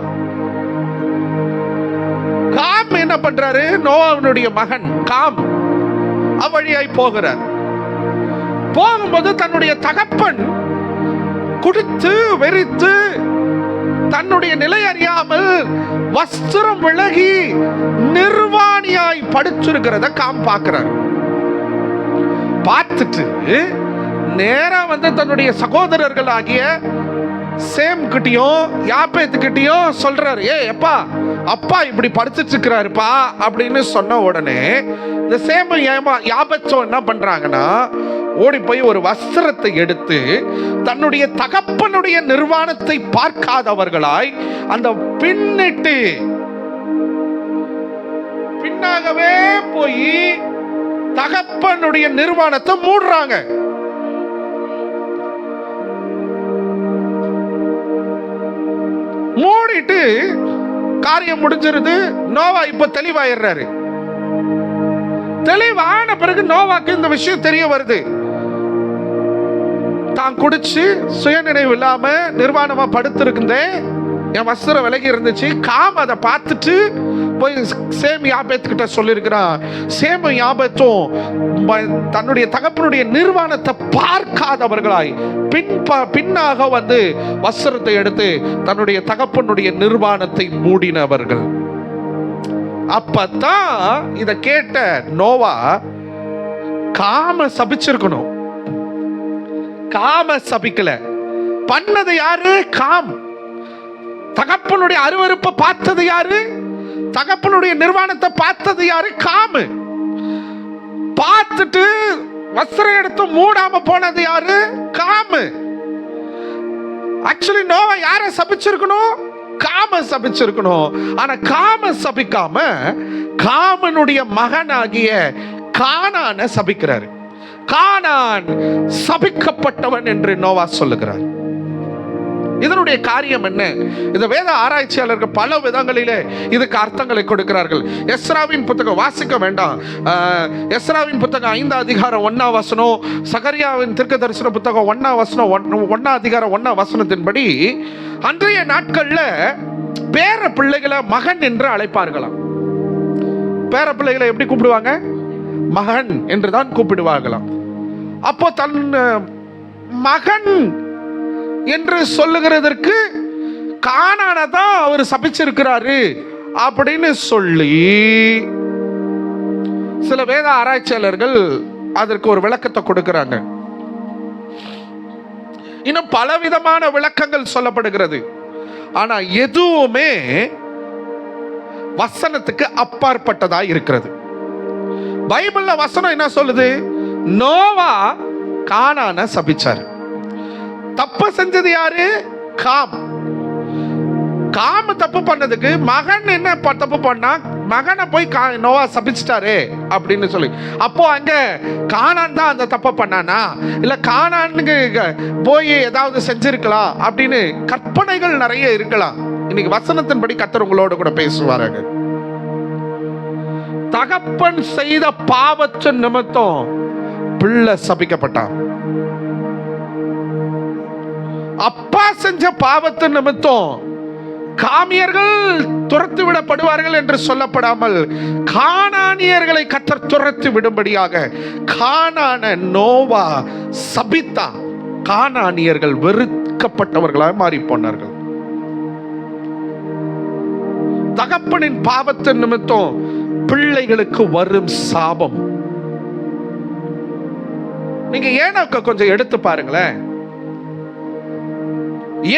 காம் என்ன பண்றாரு? நோவாவினுடைய மகன் காம் அவ்வழியாய் போகிறார். போகும்போது தன்னுடைய தகப்பன் குடித்து வெறித்து தன்னுடைய நிலை அறியாமல் வஸ்திரம் விலகி நிர்வாணியாய் படுத்திருக்கிறத காம் பார்க்கிறார். பார்த்துட்டு நேரா வந்து தன்னுடைய சகோதரர்கள் ஆகிய சேம் கிட்டயும் யாப்பேத்து கிட்டயும் சொல்றாரு, ஏ அப்பா, அப்பா இப்படி படுத்துட்டு இருக்கிறாருப்பா அப்படின்னு சொன்ன உடனே இந்த சேம் யாபேத்தோ என்ன பண்றாங்கன்னா, ஓடி போய் ஒரு வஸ்திரத்தை எடுத்து தன்னுடைய தகப்பனுடைய நிர்வாணத்தை பார்க்காதவர்களாய் அந்த பின்னாகவே போய் தகப்பனுடைய நிர்வாணத்தை மூடுறாங்க. மூடிட்டு காரியம் முடிஞ்சிருது. நோவா இப்ப தெளிவாயிடுறாரு. தெளிவான பிறகு நோவாக்கு இந்த விஷயம் தெரிய வருது. தான் குடிச்சு சுயநினைவு இல்லாம நிர்வாணமா படுத்திருந்தேன், என் வஸ்திரம் விலகி இருந்துச்சு. காம் அதை பார்த்துட்டு போய் சேம் யாபேத்துக்கிட்ட சொல்லியிருக்கிறான். சேம யாபேத்தும் தன்னுடைய தகப்பனுடைய நிர்வாணத்தை பார்க்காதவர்களாய் பின்னாக வந்து வஸ்திரத்தை எடுத்து தன்னுடைய தகப்பனுடைய நிர்வாணத்தை மூடினவர்கள். அப்பதான் இத கேட்ட நோவா காம சபிச்சிருக்கணும். காம சபிக்கல. பண்ணது யாரு? காம். தகப்பனுடைய அருவருப்பை பார்த்தது யாரு? தகப்பனுடைய நிர்வாணத்தை பார்த்தது யாரு? காமு. பார்த்துட்டு வஸ்திரம் எடுத்து மூடாம போனது யாரு? காமு. ஆக்சுவலி நோவா யாரை சபிச்சிருக்கணும்? காம சபிச்சிருக்கணும். ஆனா காம சபிக்காம காமனுடைய மகனாகிய கானானை சபிக்கிறாரு. கானான் சபிக்கப்பட்டவன் என்று நோவா சொல்லுகிறார். இதனுடைய காரியம் என்ன? இந்த வேத ஆராய்ச்சியாளர்கள் பல விதங்களிலே இதுக்கு அர்த்தங்களை கொடுக்கிறார்கள். எஸ்ராவின் புத்தகம் வாசிக்க வேண்டாம். எஸ்ராவின் புத்தகம் 5 அதிகாரம் 1 வசனம், சகரியாவின் தீர்க்கதரிசன புத்தகம் 1 வசனம் 1 அதிகாரம் 1 வசனத்தின்படி அன்றைய நாட்கள்ல பேர பிள்ளைகளை மகன் என்று அழைப்பார்களாம். பேர பிள்ளைகளை எப்படி கூப்பிடுவாங்க? மகன் என்றுதான் கூப்பிடுவார்களாம். அப்போ தன் மகன் என்று சொல்லுகிறதற்கு கானானை தான் அவர் சபிச்சிருக்கிறாரு அப்படின்னு சொல்லி சில வேத ஆராய்ச்சியாளர்கள் அதற்கு ஒரு விளக்கத்தை கொடுக்கிறாங்க. இன்னும் பலவிதமான விளக்கங்கள் சொல்லப்படுகிறது. ஆனா எதுவுமே வசனத்துக்கு அப்பாற்பட்டதா இருக்கிறது. பைபிள்ல வசனம் என்ன சொல்லுது? நோவா கானானை சபிச்சாரு. தப்பு செஞ்சது யாரு? காம். காம் தப்பு பண்ணதுக்கு மகன் என்ன தப்பு பண்ணா? மகனை போய் நோவா சபிச்சிட்டாரு அப்படின்னு சொல்லி. அப்போ அங்க கானான் தான் அந்த தப்பை பண்ணானா, இல்ல கானானுக்கு போய் ஏதாவது செஞ்சிருக்கலாம் அப்படின்னு கற்பனைகள் நிறைய இருக்கலாம். இன்னைக்கு வசனத்தின்படி கர்த்தர் உங்களோட கூட பேசுவார்கள். தகப்பன் செய்த பாவத்தின் நிமித்தம் பிள்ளை சபிக்கப்பட்டான். அப்பா செஞ்ச பாவத்தின் நிமித்தம் காமியர்கள் துரத்து விடப்படுவார்கள் என்று சொல்லப்படாமல் கானானியர்களை கர்த்தர் துரத்து விடும்படியாக கானான நோவா சபித்தான். கானானியர்கள் வெறுக்கப்பட்டவர்களாக மாறி போனார்கள். தகப்பனின் பாவத்தின் நிமித்தம் பிள்ளைகளுக்கு வரும் சாபம். நீங்க ஏனோக்க கொஞ்சம் எடுத்து பாருங்களேன்.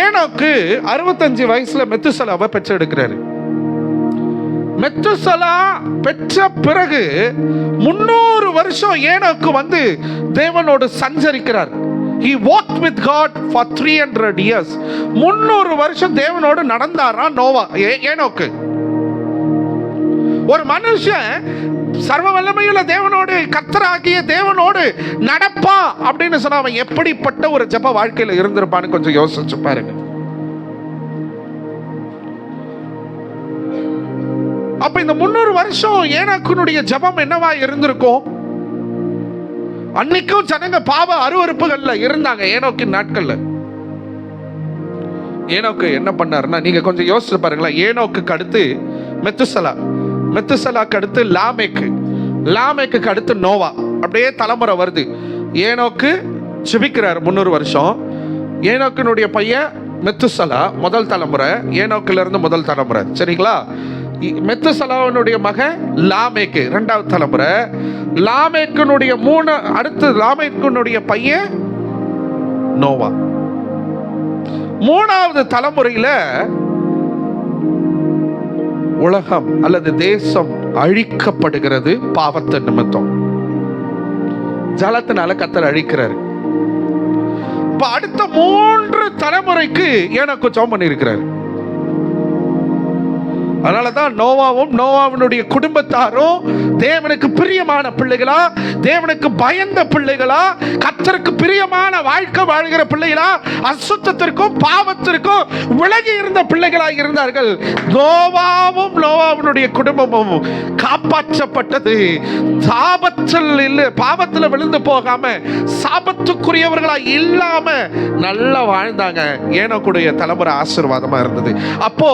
ஏனோக்கு 65 வயசுல மெத்துசலாவை பெற்றெடுக்கிறாரு. மெத்துசலா பெற்ற பிறகு 300 வருஷம் ஏனோக்கு வந்து தேவனோடு சஞ்சரிக்கிறார். He walked with God for 300 years. 300 வருஷம் தேவனோடு நடந்தாரா நோவா ஏனோக்கு. ஒரு மனுஷன் சர்வ வல்லமையுள்ள தேவனோடு கர்த்தராகிய தேவனோடு நடப்பா அப்படின்னு சொன்னா அவன் எப்படிப்பட்ட ஒரு ஜெப வாழ்க்கையில இருந்திருப்பான்னு கொஞ்சம் யோசிச்சு பாருங்க. அப்ப இந்த 300 வருஷம் ஏனோக்குனுடைய ஜெபம் என்னவா இருந்திருக்கும்? அன்னைக்கும் ஜனங்க பாவ அருவருப்புகள்ல இருந்தாங்க ஏனோக்கின் நாட்கள்ல. ஏனோக்கு என்ன பண்ணாருன்னா, நீங்க கொஞ்சம் யோசிச்சு பாருங்களேன். ஏனோக்கு அடுத்து மெத்துசலா, மெத்துசலாக்கு அடுத்து லாமேக்கு, லாமேக்கு அடுத்து நோவா. அப்படியே தலைமுறை வருது. ஏனோக்கு ஜெபிக்கிறார் 300 வருஷம். ஏனோக்கினுடைய பையன் மெத்துசலா முதல் தலைமுறை, ஏனோக்கில இருந்து முதல் தலைமுறை. சரிங்களா? மெத்துசலாவினுடைய மகன் லாமேக்கு 2வது தலைமுறை. லாமேக்கினுடைய அடுத்து லாமேக்கினுடைய பையன் நோவா. 3வது தலைமுறையில உலகம் அல்லது தேசம் அழிக்கப்படுகிறது பாவத்தின் நிமித்தம். ஜலத்தினால கர்த்தர் அழிக்கிறாரு. இப்ப அடுத்த 3 தலைமுறைக்கு எனக்கு ஜெபம் பண்ணி இருக்கிறாரு. அதனாலதான் நோவாவும் நோவாவினுடைய குடும்பத்தாரும் தேவனுக்கு பிரியமான பிள்ளைகளா, தேவனுக்கு பயந்த பிள்ளைகளா, கர்த்தருக்கு பிரியமான வாழ்க்கை வாழ்கிற பிள்ளைகளா, அசுத்தத்திற்கும் பாவத்திற்கும் விலகி இருந்த பிள்ளைகளா இருந்தார்கள். நோவாவும் நோவாவினுடைய குடும்பமும் காப்பாற்றப்பட்டது. பாவத்தில் விழுந்து போகாம, சாபத்துக்குரியவர்களா இல்லாம நல்லா வாழ்ந்தாங்க. ஏனோக்குடைய தலைமுறை ஆசீர்வாதமா இருந்தது. அப்போ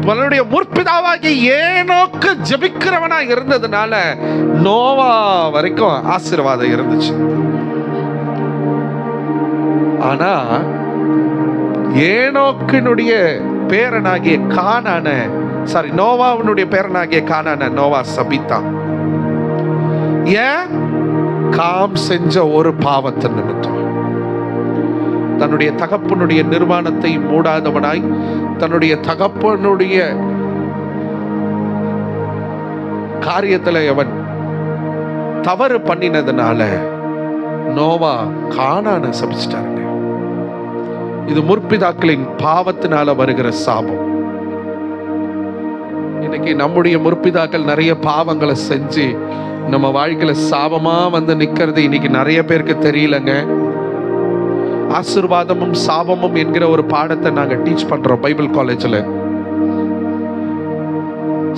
அவனுடைய முற்பிதாவாகி ஏனோக்கு ஜெபிக்கிறவனா இருந்ததுனால நோவா வரைக்கும் ஆசீர்வாதம் இருந்துச்சு. ஆனா ஏனோக்கினுடைய பேரனாகிய கானான, நோவாவினுடைய பேரனாகிய கானான நோவா சபித்தான். ஏன்? காம் செஞ்ச ஒரு பாவத்தின் நிமித்தம். தன்னுடைய தகப்பனுடைய நிர்வாணத்தை மூடாதவனாய், தன்னுடைய தகப்பனுடைய காரியத்துல அவன் தவறு பண்ணினதுனால நோவா கானான சபிச்சிட்டாருங்க. இது முற்பிதாக்களின் பாவத்தினால வருகிற சாபம். இன்னைக்கு நம்முடைய முற்பிதாக்கள் நிறைய பாவங்களை செஞ்சு நம்ம வாழ்க்கையில சாபமா வந்து நிக்கிறது இன்னைக்கு நிறைய பேருக்கு தெரியலங்க. ஆசீர்வாதமும் சாபமும் என்கிற ஒரு பாடத்தை நாங்க டீச் பண்றோம் பைபிள் காலேஜ்ல.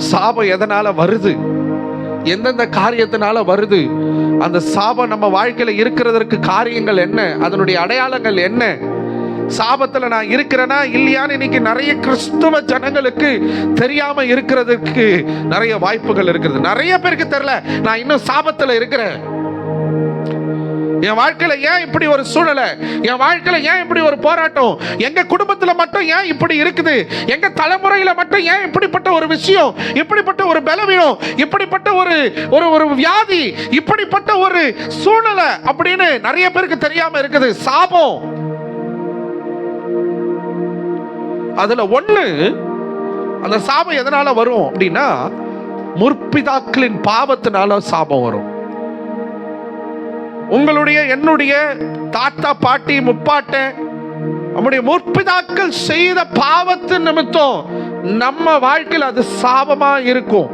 சாபம் எதனால வருது, எந்தெந்த காரியத்தினால வருது, அந்த சாபம் நம்ம வாழ்க்கையில இருக்கிறதற்கு காரியங்கள் என்ன, அதனுடைய அடையாளங்கள் என்ன, சாபத்துல நான் இருக்கிறேனா இல்லையான்னு இன்னைக்கு நிறைய கிறிஸ்துவ ஜனங்களுக்கு தெரியாம இருக்கிறதுக்கு நிறைய வாய்ப்புகள் இருக்கிறது. நிறைய பேருக்கு தெரியல நான் இன்னும் சாபத்துல இருக்கிறேன். என் வாழ்க்கையில ஏன் இப்படி ஒரு சூழ்நிலை, என் வாழ்க்கையில ஏன் இப்படி ஒரு போராட்டம், எங்க குடும்பத்துல மட்டும் ஏன் இப்படி இருக்குது, எங்க தலைமுறையில மட்டும் ஏன் இப்படிப்பட்ட ஒரு விஷயம், இப்படிப்பட்ட ஒரு பலவீனம், இப்படிப்பட்ட ஒரு வியாதி, இப்படிப்பட்ட ஒரு சூழ்நிலை அப்படின்னு நிறைய பேருக்கு தெரியாம இருக்குது. சாபம் அதுல ஒண்ணு. அந்த சாபம் எதனால வரும் அப்படின்னா, முற்பிதாக்களின் பாவத்தினால சாபம் வரும். உங்களுடைய என்னுடைய தாத்தா பாட்டி முப்பாட்ட நம்முடைய முற்பிதாக்கள் செய்த பாவத்தின் நிமித்தம் நம்ம வாழ்க்கையில் அது சாபமா இருக்கும்.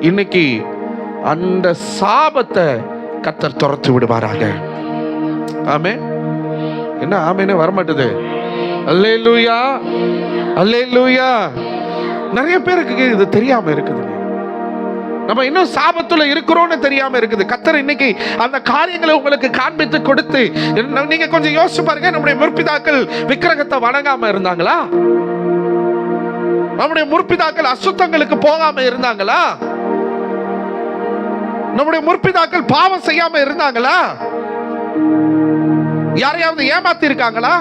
இன்னைக்கு அந்த சாபத்தை கர்த்தர் துரத்தி விடுவாராக. ஆமே. என்ன ஆமேன்னு வரமாட்டுது? அல்லேலூயா, அல்லேலூயா. நிறைய பேருக்கு இது தெரியாம இருக்குது. நம்ம இன்னும் சாபத்துல இருக்கிறோம்னு தெரியாம இருக்குது. கர்த்தர் இன்னைக்கு அந்த காரியங்களை உங்களுக்கு காண்பித்து கொடுத்து, நீங்க கொஞ்சம் யோசிச்சு பாருங்க. நம்முடைய முற்பிதாக்கள் விக்கிரகத்தை வணங்காம இருந்தாங்களா? நம்முடைய முற்பிதாக்கள் அசுத்தங்களுக்கு போகாம இருந்தாங்களா? நம்முடைய முற்பிதாக்கள் பாவம் செய்யாம இருந்தாங்களா? யாரையாவது ஏமாத்தி இருக்காங்களா?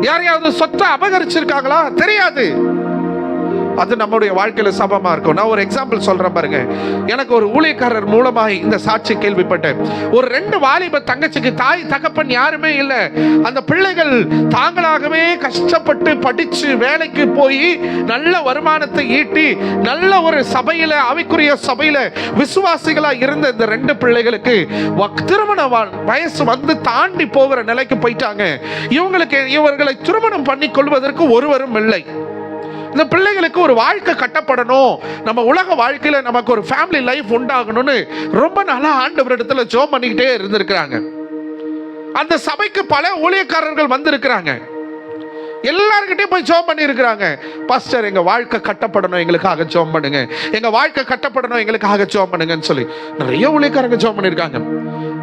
யாரையாவது சொத்தை அபகரிச்சிருக்காங்களா? தெரியாது. அது நம்முடைய வாழ்க்கையில சாபமா இருக்கும். நான் ஒரு எக்ஸாம்பிள் சொல்றேன் பாருங்க. எனக்கு ஒரு ஊழியக்காரர் மூலமாக இந்த சாட்சி கேள்விப்பட்டேன். ஒரு 2 வாலிப தங்கச்சிக்கு தாய் தகப்பன் யாருமே இல்லை. அந்த பிள்ளைகள் தாங்களாகவே கஷ்டப்பட்டு படிச்சு வேலைக்கு போய் நல்ல வருமானத்தை ஈட்டி நல்ல ஒரு சபையில, ஆவிக்குரிய சபையில விசுவாசிகளா இருந்த இந்த 2 பிள்ளைகளுக்கு திருமண வயசு வந்து தாண்டி போகிற நிலைக்கு போயிட்டாங்க. இவர்களை திருமணம் பண்ணி கொள்வதற்கு ஒருவரும் இல்லை. இந்த பிள்ளைகளுக்கு ஒரு வாழ்க்கை கட்டப்படணும், நம்ம உலக வாழ்க்கையில நமக்கு ஒரு ஃபேமிலி லைஃப் உண்டாகணும்னு ரொம்ப நாளா ஆண்டவரிடத்துல ஜெபம் பண்ணிக்கிட்டே இருந்திருக்கிறாங்க. அந்த சபைக்கு பல ஊழியக்காரர்கள் வந்திருக்கிறாங்க. எல்லார்கிட்டயும் போய் ஜெபம் பண்ணி இருக்கிறாங்க. பாஸ்டர், எங்க வாழ்க்கை கட்டப்படணும், எங்களுக்காக ஜெபம் பண்ணுங்க, எங்க வாழ்க்கை கட்டப்படணும், எங்களுக்காக ஜெபம் பண்ணுங்கன்னு சொல்லி நிறைய ஊழியக்காரங்க ஜெபம் பண்ணிருக்காங்க.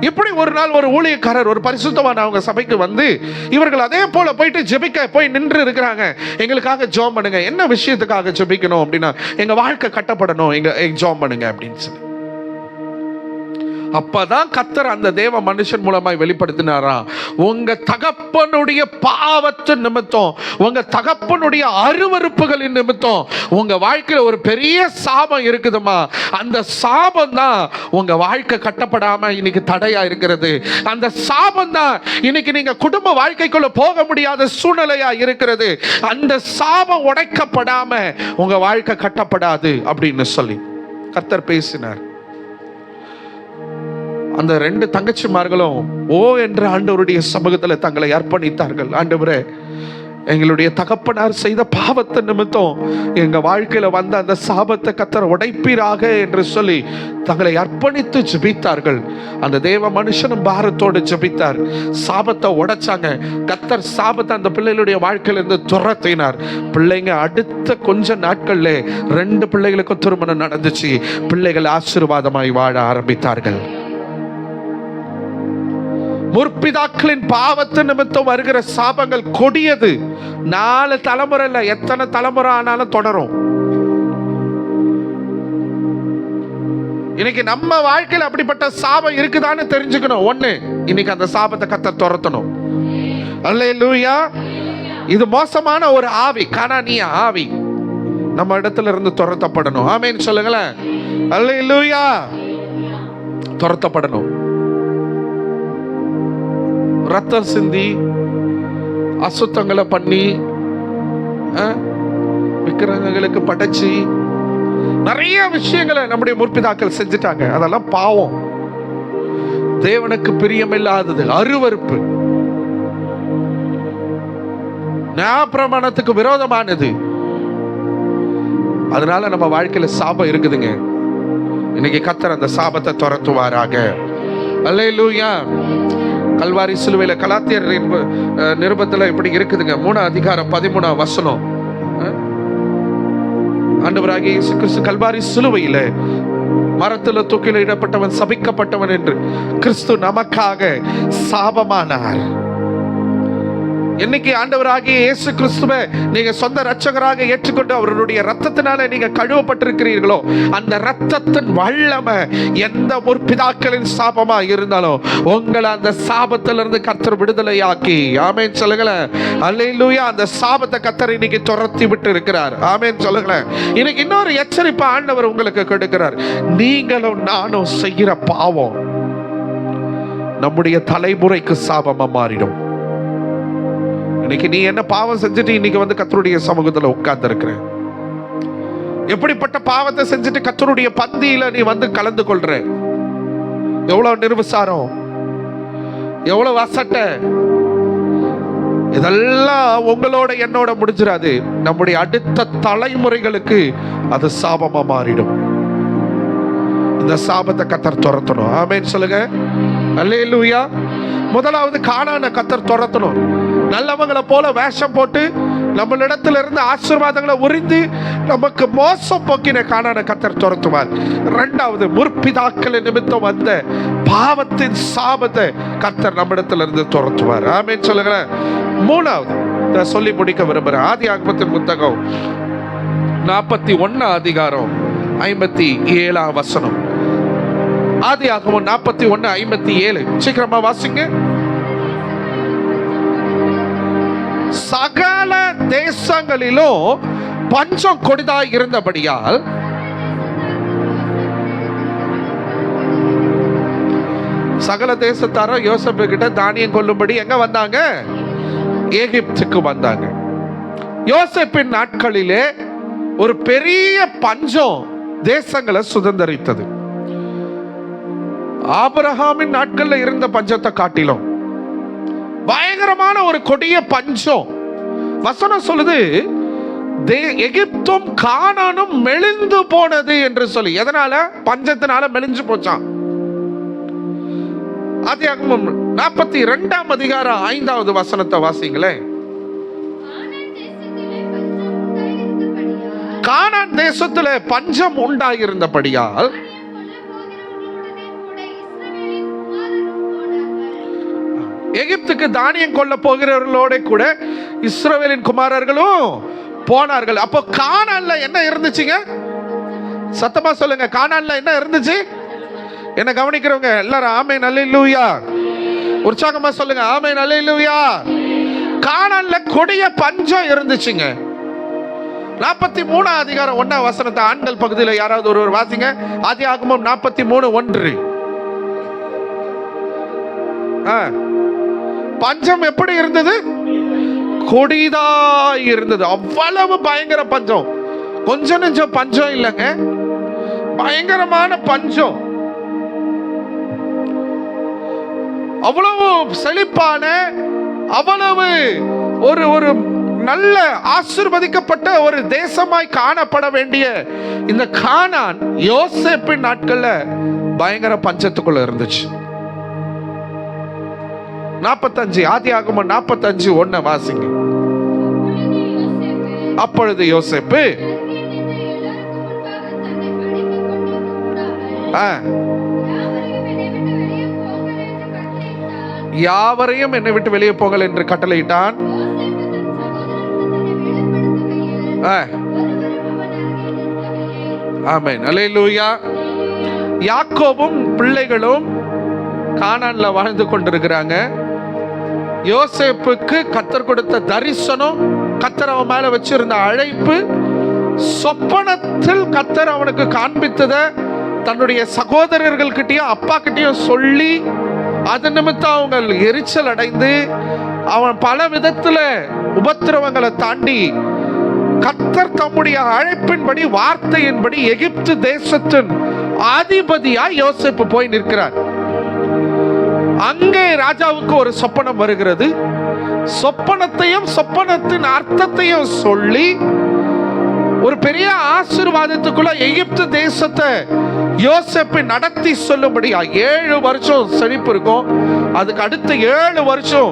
இப்படி ஒரு நாள் ஒரு ஊழியக்காரர், ஒரு பரிசுத்தவான் அவங்க சபைக்கு வந்து இவர்கள் அதே போல போயிட்டு ஜெபிக்க போய் நின்று இருக்கிறாங்க. எங்களுக்காக ஜெபம் பண்ணுங்க. என்ன விஷயத்துக்காக ஜெபிக்கணும் அப்படின்னா, எங்க வாழ்க்கை கட்டப்படணும், எங்க ஜெபம் பண்ணுங்க அப்படின்னு சொல்லி. அப்பதான் கர்த்தர் அந்த தேவ மனுஷன் மூலமாய் வெளிப்படுத்தினாரா, உங்க தகப்பனுடைய பாவத்தின் நிமித்தம், உங்க தகப்பனுடைய அருவருப்புகளின் நிமித்தம் உங்க வாழ்க்கையில ஒரு பெரிய சாபம் இருக்குதுமா. அந்த சாபம் தான் உங்க வாழ்க்கை கட்டப்படாம இன்னைக்கு தடையா இருக்கிறது. அந்த சாபம் தான் இன்னைக்கு நீங்க குடும்ப வாழ்க்கைக்குள்ள போக முடியாத சூழ்நிலையா இருக்கிறது. அந்த சாபம் உடைக்கப்படாம உங்க வாழ்க்கை கட்டப்படாது அப்படின்னு சொல்லி கர்த்தர் பேசினார். அந்த 2 தங்கச்சிமார்களும் ஓ என்ற ஆண்டவருடைய சமூகத்தில் தங்களை அர்ப்பணித்தார்கள். ஆண்டவரே, எங்களுடைய தகப்பனார் செய்த பாவத்தை நிமித்தம் எங்க வாழ்க்கையில வந்த அந்த சாபத்தை கர்த்தர் உடைப்பீராக என்று சொல்லி தங்களை அர்ப்பணித்து ஜெபித்தார்கள். அந்த தேவ மனுஷனும் பாரத்தோடு ஜெபித்தார். சாபத்தை உடைச்சாங்க. கர்த்தர் சாபத்தை அந்த பிள்ளைகளுடைய வாழ்க்கையில இருந்து துரத்தினார். பிள்ளைங்க அடுத்த கொஞ்ச நாட்கள்ல 2 பிள்ளைகளுக்கும் திருமணம் நடந்துச்சு. பிள்ளைகள் ஆசீர்வாதமாய் வாழ ஆரம்பித்தார்கள். முற்பிதாக்களின் பாவத்து நிமித்தம் வருகிற சாபங்கள் கொடியது. 4 தலைமுறை இல்ல, எத்தனை தலைமுறை ஆனாலும் தொடரும். இன்னைக்கு நம்ம வாழ்க்கையில் அப்படிப்பட்ட சாபம் இருக்குதான்னு தெரிஞ்சுக்கணும். 1, இன்னைக்கு அந்த சாபத்தை கர்த்தர் துரத்தணும். அல்லேலூயா. இது மோசமான ஒரு ஆவி, கானானிய ஆவி நம்ம இடத்துல இருந்து துரத்தப்படணும். ஆமென் சொல்லுங்களேன். அல்லேலூயா. துரத்தப்படணும். ரத்தம் சிந்தி அசுத்தங்களை பண்ணி விக்கிரகங்களுக்கு படைச்சி நிறைய விஷயங்களை நம்முடைய முற்பிதாக்கள் செஞ்சுட்டாங்க. அதெல்லாம் பாவம், தேவனுக்கு பிரியமில்லாதது, அருவருப்பு, நியாயப்பிரமாணத்துக்கு விரோதமானது. அதனால நம்ம வாழ்க்கையில சாபம் இருக்குதுங்க. இன்னைக்கு கர்த்தர் அந்த சாபத்தை துரத்துவாராக. அல்லேலூயா. கல்வாரி சிலுவையில கலாத்தியர் நிருபத்துல இப்படி இருக்குதுங்க. 3:13 ஆண்டவராகிய இயேசு கிறிஸ்து கல்வாரி சிலுவையில மரத்துல தூக்கிலிடப்பட்டவன் சபிக்கப்பட்டவன் என்று கிறிஸ்து நமக்காக சாபமானார். என்னைக்கு ஆண்டவராகிய இயேசு கிறிஸ்துவை நீங்க சொந்த இரட்சகராக ஏற்றுக்கொண்டு அவருடைய ரத்தத்தினால நீங்க கழுவப்பட்டிருக்கிறீர்களோ, அந்த ரத்தத்தின் வல்லமை எந்த முற்பிதாக்களின் சாபமா இருந்தாலும் உங்களை அந்த சாபத்திலிருந்து கர்த்தர் விடுதலையாக்கி, ஆமென் சொல்லுங்களேன். அல்லேலூயா. அந்த சாபத்தை கர்த்தர் இன்னைக்கு துரத்தி விட்டு இருக்கிறார். ஆமென் சொல்லுங்களேன். இன்னைக்கு இன்னொரு எச்சரிப்பு ஆண்டவர் உங்களுக்கு கொடுக்கிறார். நீங்களும் நானும் செய்கிற பாவம் நம்முடைய தலைமுறைக்கு சாபமா மாறிடும். இன்னைக்கு நீ என்ன பாவம் செஞ்சுட்டு இன்னைக்கு வந்து கர்த்தருடைய சமூகத்துல உட்கார்ந்து இருக்கிற? எப்படிப்பட்ட பாவத்தை செஞ்சுட்டு கர்த்தருடைய பந்தியில நீ வந்து கலந்து கொள்ற? எவ்வளவு நிர்விசாரம், எவ்வளவு அசட்டை. இதெல்லாம் உங்களோட என்னோட முடிஞ்சிடாது. நம்முடைய அடுத்த தலைமுறைகளுக்கு அது சாபமா மாறிடும். இந்த சாபத்தை கர்த்தர் துரத்தணும். ஆமென் சொல்லுங்க. அல்லேலூயா. முதலாவது கானானை கர்த்தர் துரத்தணும். நல்லவங்களை போல வேஷம் போட்டு நம்மளிடத்துல இருந்து ஆசீர்வாதங்களை உறிந்து நமக்கு மோசம் போக்கின கானானை கர்த்தர் துரத்துவார். 2வது, முற்பிதாக்களின் நிமித்தம் வந்த பாவத்தின் சாபத்தை கர்த்தர் நம்மிடத்துல இருந்து துரத்துவார். ஆமென் சொல்லுங்களேன். 3வது சொல்லி முடிக்க விரும்புறேன். ஆதியாகமத்தின் புத்தகம் 41:57. ஆதியாகமம் 41:57. சீக்கிரமா வாசிங்க. சகல தேசங்களிலும் பஞ்சம் கொடிதாய் இருந்தபடியால் சகல தேசத்தாரும் யோசேப்பு கிட்ட தானியம் கொள்ளும்படி எங்க வந்தாங்க? எகிப்துக்கு வந்தாங்க. யோசேப்பின் நாட்களிலே ஒரு பெரிய பஞ்சம் தேசங்களை சுதந்தரித்தது. ஆபிரகாமின் நாட்கள்ல இருந்த பஞ்சத்தை காட்டிலும் பயங்கரமான ஒரு கொடிய பஞ்சம். வசனம் சொல்லுது, எகிப்தும் கானானும் மெலிந்து போனது என்று சொல்லி. எதனால? பஞ்சத்தினால மெலிஞ்சு போச்சான். ஆதியாகமம் 42:5 வசனத்தை வாசிங்களேன். கானான் தேசத்துல பஞ்சம் உண்டாயிருந்தபடியால் எகிப்துக்கு தானியம் கொள்ள போகிறவர்களோட கூட இஸ்ரவேலின் குமாரர்களும் போனார்கள். அப்போ கானான்ல என்ன இருந்துச்சுங்க? சத்தமா சொல்லுங்க. கானான்ல என்ன இருந்துச்சு? என்ன கவனிக்கிறவங்க எல்லாரும் ஆமென் அல்லேலூயா. உற்சாகமா சொல்லுங்க ஆமென் அல்லேலூயா. கானான்ல கொடிய பஞ்சம் இருந்துச்சுங்க. 43:1 ஆண்கள் பகுதியில் யாராவது ஒருவர் வாசிங்க. ஆதியாகமம் 43:1. பஞ்சம் எப்படி இருந்தது? கொடிதா இருந்தது. அவ்வளவு பயங்கர பஞ்சம். கொஞ்சம் நெஞ்சம் பஞ்சம் இல்லைங்க, பயங்கரமான பஞ்சம். அவ்வளவு செழிப்பான, அவ்வளவு ஒரு ஒரு நல்ல ஆசீர்வதிக்கப்பட்ட ஒரு தேசமாய் காணப்பட வேண்டிய இந்த கானான் யோசேப்பின் நாட்கள்ல பயங்கர பஞ்சத்துக்குள்ள இருந்துச்சு. 45 ஆதியாகமம் 45:1 வாசிங்க. அப்பொழுது யோசேப்பு யாவரையும் என்னை விட்டு வெளியே போங்கள் என்று கட்டளையிட்டான். ஆமென், அல்லேலூயா. யாக்கோபும் பிள்ளைகளும் கானான்ல வாழ்ந்து கொண்டிருக்கிறாங்க. யோசேப்புக்கு கர்த்தர் கொடுத்த தரிசனம், கர்த்தர் அவன் மேல வச்சிருந்த அழைப்பு, சொப்பனத்தில் கர்த்தர் அவனுக்கு காண்பித்தத தன்னுடைய சகோதரர்கள் கிட்டயும் அப்பா கிட்டயும் சொல்லி, அது நிமித்தம் அவங்க எரிச்சல் அடைந்து அவன் பல விதத்துல உபத்திரவங்களை தாண்டி கர்த்தர் தம்முடைய அழைப்பின்படி வார்த்தையின்படி எகிப்து தேசத்தின் அதிபதியா யோசேப்பு போய் நிற்கிறார். அங்கே ராஜாவுக்கு ஒரு சொப்பனம் வருகிறது. சொப்பனத்தையும் சொப்பனத்தின் அர்த்தத்தையும் சொல்லி ஒரு பெரிய ஆசீர்வாதத்துக்குள்ள எகிப்து தேசத்தை யோசேப்பு நடத்தி சொல்லும்படியா 7 வருஷம் செழிப்பு இருக்கும். அதுக்கு அடுத்த 7 வருஷம்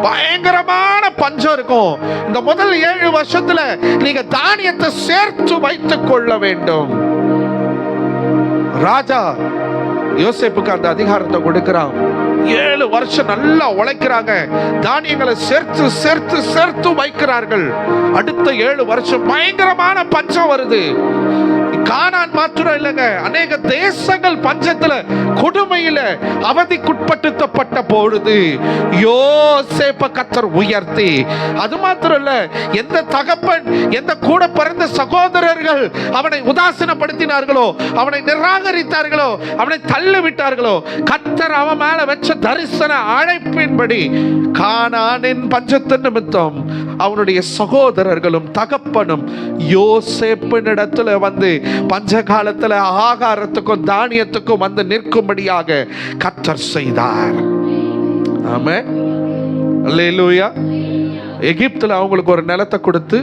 பயங்கரமான பஞ்சம் இருக்கும். இந்த முதல் 7 வருஷத்துல நீங்க தானியத்தை சேர்த்து வைத்துக் கொள்ள வேண்டும். ராஜா யோசேப்புக்கு அந்த அதிகாரத்தை கொடுக்கிறான். 7 வருஷம் நல்லா உழைக்கிறாங்க, தானியங்களை சேர்த்து சேர்த்து சேர்த்து வைக்கிறார்கள். அடுத்த 7 வருஷம் பயங்கரமான பஞ்சம் வருது. கானான் மாத்திரம் இல்லைங்க, அநேக தேசங்கள் பஞ்சத்துல கொடுமையில அவதிக்குட்படுத்தப்பட்ட பொழுது யோசேப்பை கர்த்தர் உயர்த்தி, அது மாத்திரம் இல்ல, எந்த தகப்பன் எந்த கூட பிறந்த சகோதரர்கள் அவனை உதாசீனப்படுத்தினார்களோ, அவனை நிராகரித்தார்களோ, அவனை தள்ளி விட்டார்களோ, கர்த்தர் அவன் மேல வச்ச தரிசன அழைப்பின்படி கானானின் பஞ்சத்தின் நிமித்தம் அவனுடைய சகோதரர்களும் தகப்பனும் யோசேப்பினிடத்துல வந்து பஞ்ச காலத்துல ஆகாரத்துக்கும் தானியத்துக்கும் வந்து நிற்கும்படியாக கர்த்தர் செய்தார். ஆமென், அல்லேலூயா. எகிப்துல அவங்களுக்கு ஒரு நிலத்தை கொடுத்து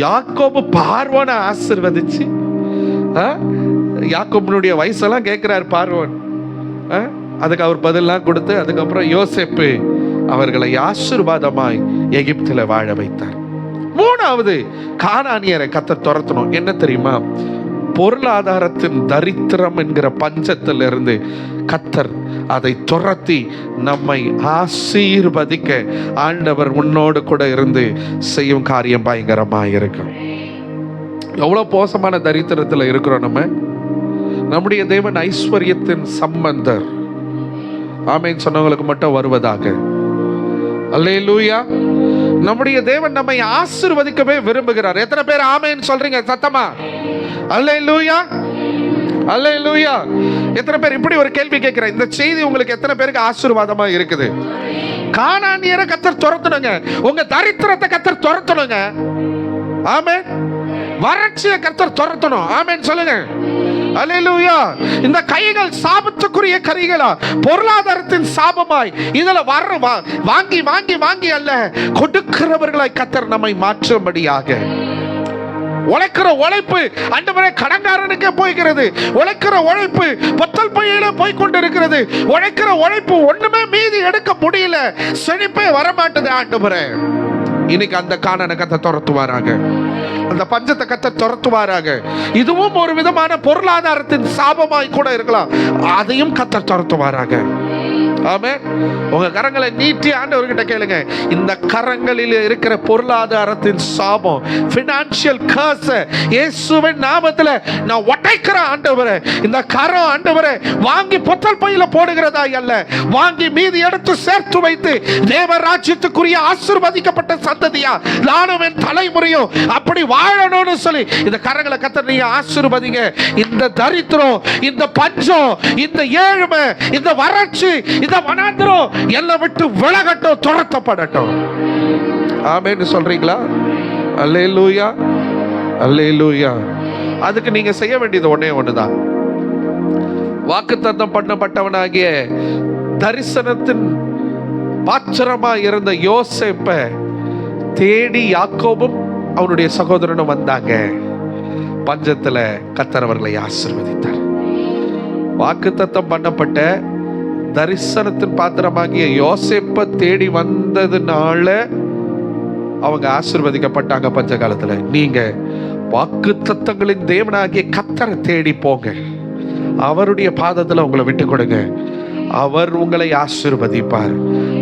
யாக்கோபு பார்வோனை ஆசீர்வதிச்சு, யாக்கோபுனுடைய வயசெல்லாம் கேட்கிறார் பார்வோன். அதுக்கு அவர் பதிலாம் கொடுத்து, அதுக்கப்புறம் யோசேப்பு அவர்களை ஆசீர்வாதமாய் எகிப்துல வாழ வைத்தார். 3வது கானானியரை கர்த்தர் துரத்தணும். என்ன தெரியுமா? பொருளாதாரத்தின் தரித்திரம் என்கிற பஞ்சத்திலிருந்து கர்த்தர் அதை துரத்தி நம்மை ஆசீர்வதிக்க ஆண்டவர் உன்னோடு கூட இருந்து செய்யும் காரியம் பயங்கரமாக இருக்கும். எவ்வளவு மோசமான தரித்திரத்தில் இருக்கிறோம் நம்ம. நம்முடைய தேவன் ஐஸ்வர்யத்தின் சம்பந்தர். ஆமென் சொன்னவங்களுக்கு மட்டும் வருவதாக. அல்லேலூயா. நம்முடைய தேவன் நம்மை ஆசீர்வதிக்கவே விரும்புகிறார். எத்தனை பேர் ஆமென் சொல்றீங்க சத்தமா? அல்லேலூயா, அல்லேலூயா. எத்தனை பேர் இப்படி ஒரு கேள்வி கேட்கிறேன், இந்த செய்தி உங்களுக்கு எத்தனை பேருக்கு ஆசீர்வாதமா இருக்குது? கானானியரை கர்த்தர் துரத்தணுங்க, உங்க தரித்திரத்தை கர்த்தர் துரத்தணுங்க. ஆமென். வறட்சியை கர்த்தர் துரத்தணும். ஆமென் சொல்லுங்க. அல்லேலூயா. இந்த கைகள் சாபத்துக்குரிய கரிகளா, பொருளாதாரத்தின் சாபமாய் இதுல வர வாங்கி வாங்கி வாங்கி அல்ல, கொடுக்கிறவர்களாய் கர்த்தர் நம்மை மாற்றும்படியாக. உழைக்கிற உழைப்பு ஆண்டவரே கடன்காரனுக்கே போய்கிறது. உழைக்கிற உழைப்பு பொத்தல் பையில போய் கொண்டிருக்கிறது. உழைக்கிற உழைப்பு ஒண்ணுமே மீதி எடுக்க முடியல, செழிப்பே வரமாட்டது. ஆண்டவரே இன்னைக்கு அந்த கானானை கர்த்தர் துரத்துவாராக, அந்த பஞ்சத்தை கர்த்தர் துரத்துவாராக. இதுவும் ஒரு விதமான பொருளாதாரத்தின் சாபமாய் கூட இருக்கலாம், அதையும் கர்த்தர் துரத்துவாராக. ஆமென். உங்க கரங்களை நீட்டி ஆண்டவர்கிட்ட கேளுங்க, இந்த கரங்களில் இருக்கிற பொருளாதாரத்தின் சாபம், ஃபினான்ஷியல் கர்ஸ், இயேசுவின் நாமத்துல நான் உடைக்கிறேன் ஆண்டவரே. இந்த கரம் ஆண்டவரே வாங்கி பொத்தல் பையில போடுகிறதா அல்ல, வாங்கி மீதி எடுத்து சேர்த்து வைத்து தேவ ராஜ்யத்துக்குரிய ஆசீர்வதிக்கப்பட்ட சந்ததியா நானும் என் தலைமுறையும் அப்படி வாழணும்னு சொல்லி இந்த கரங்களை கர்த்தர் நீங்க ஆசீர்வதிங்க. இந்த தரித்திரம், இந்த பஞ்சம், இந்த ஏழ்மை, இந்த வறட்சி, இந்த வனாந்திரம் எல்லாம் விட்டு விலகட்டும், துரத்தப்படட்டும். ஆமென் சொல்றீங்களா? அல்லேலூயா, அல்லேலூயா. அதுக்கு நீங்க செய்ய வேண்டியது ஒண்ணே ஒண்ணுதான். வாக்குத்தத்தம் பண்ணப்பட்டவனாகிய தரிசனத்தின் பாத்திரமா இருந்த யோசேப்பை தேடி யாக்கோபும் அவனுடைய சகோதரனும் வந்தாங்க. பஞ்சத்துல கர்த்தர் அவர்களை ஆசீர்வதித்தார். வாக்குத்தத்தம் பண்ணப்பட்ட தரிசனத்தின் பாத்திரமாகிய யோசேப்பை தேடி வந்ததுனால அவங்க ஆசீர்வதிக்கப்பட்டாங்க. பஞ்ச காலத்துல நீங்க வாக்குத்தத்தங்களின் தேவனாகிய கர்த்தரை தேடி போங்க. அவருடைய பாதத்துல உங்களை விட்டு கொடுங்க. அவர் உங்களை ஆசீர்வதிப்பார்.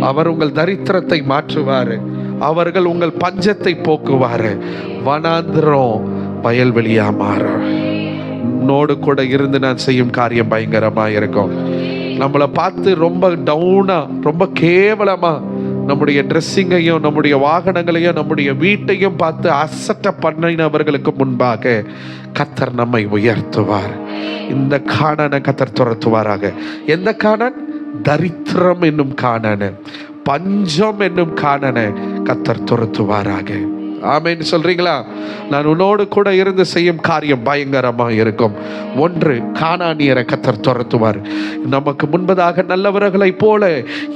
அவர் உங்கள் தரித்திரத்தை மாற்றுவார். அவர்கள் உங்கள் பஞ்சத்தை போக்குவார். வனாந்திரம் வயல்வெளியா மாறும். உன்னோடு கூட இருந்து நான் செய்யும் காரியம் பயங்கரமா இருக்கும். நம்மளை பார்த்து ரொம்ப டவுனா, ரொம்ப கேவலமா நம்முடைய ட்ரெஸ்ஸிங்கையும் நம்முடைய வாகனங்களையும் நம்முடைய வீட்டையும் பார்த்து அசட்டை பண்ணினவர்களுக்கு முன்பாக கர்த்தர் நம்மை உயர்த்துவார். இந்த கானானை கர்த்தர் துரத்துவாராக. எந்த கானான்? தரித்திரம் என்னும் கானானை, பஞ்சம் என்னும் கானானை கர்த்தர் துரத்துவாராக. ஆமென் சொல்றீங்களா? நான் உன்னோடு கூட இருந்து செய்யும் காரியம் பயங்கரமா இருக்கும். ஒன்று, கானானியரை கர்த்தர் துரத்துவார். நமக்கு முன்பதாக நல்லவர்களை போல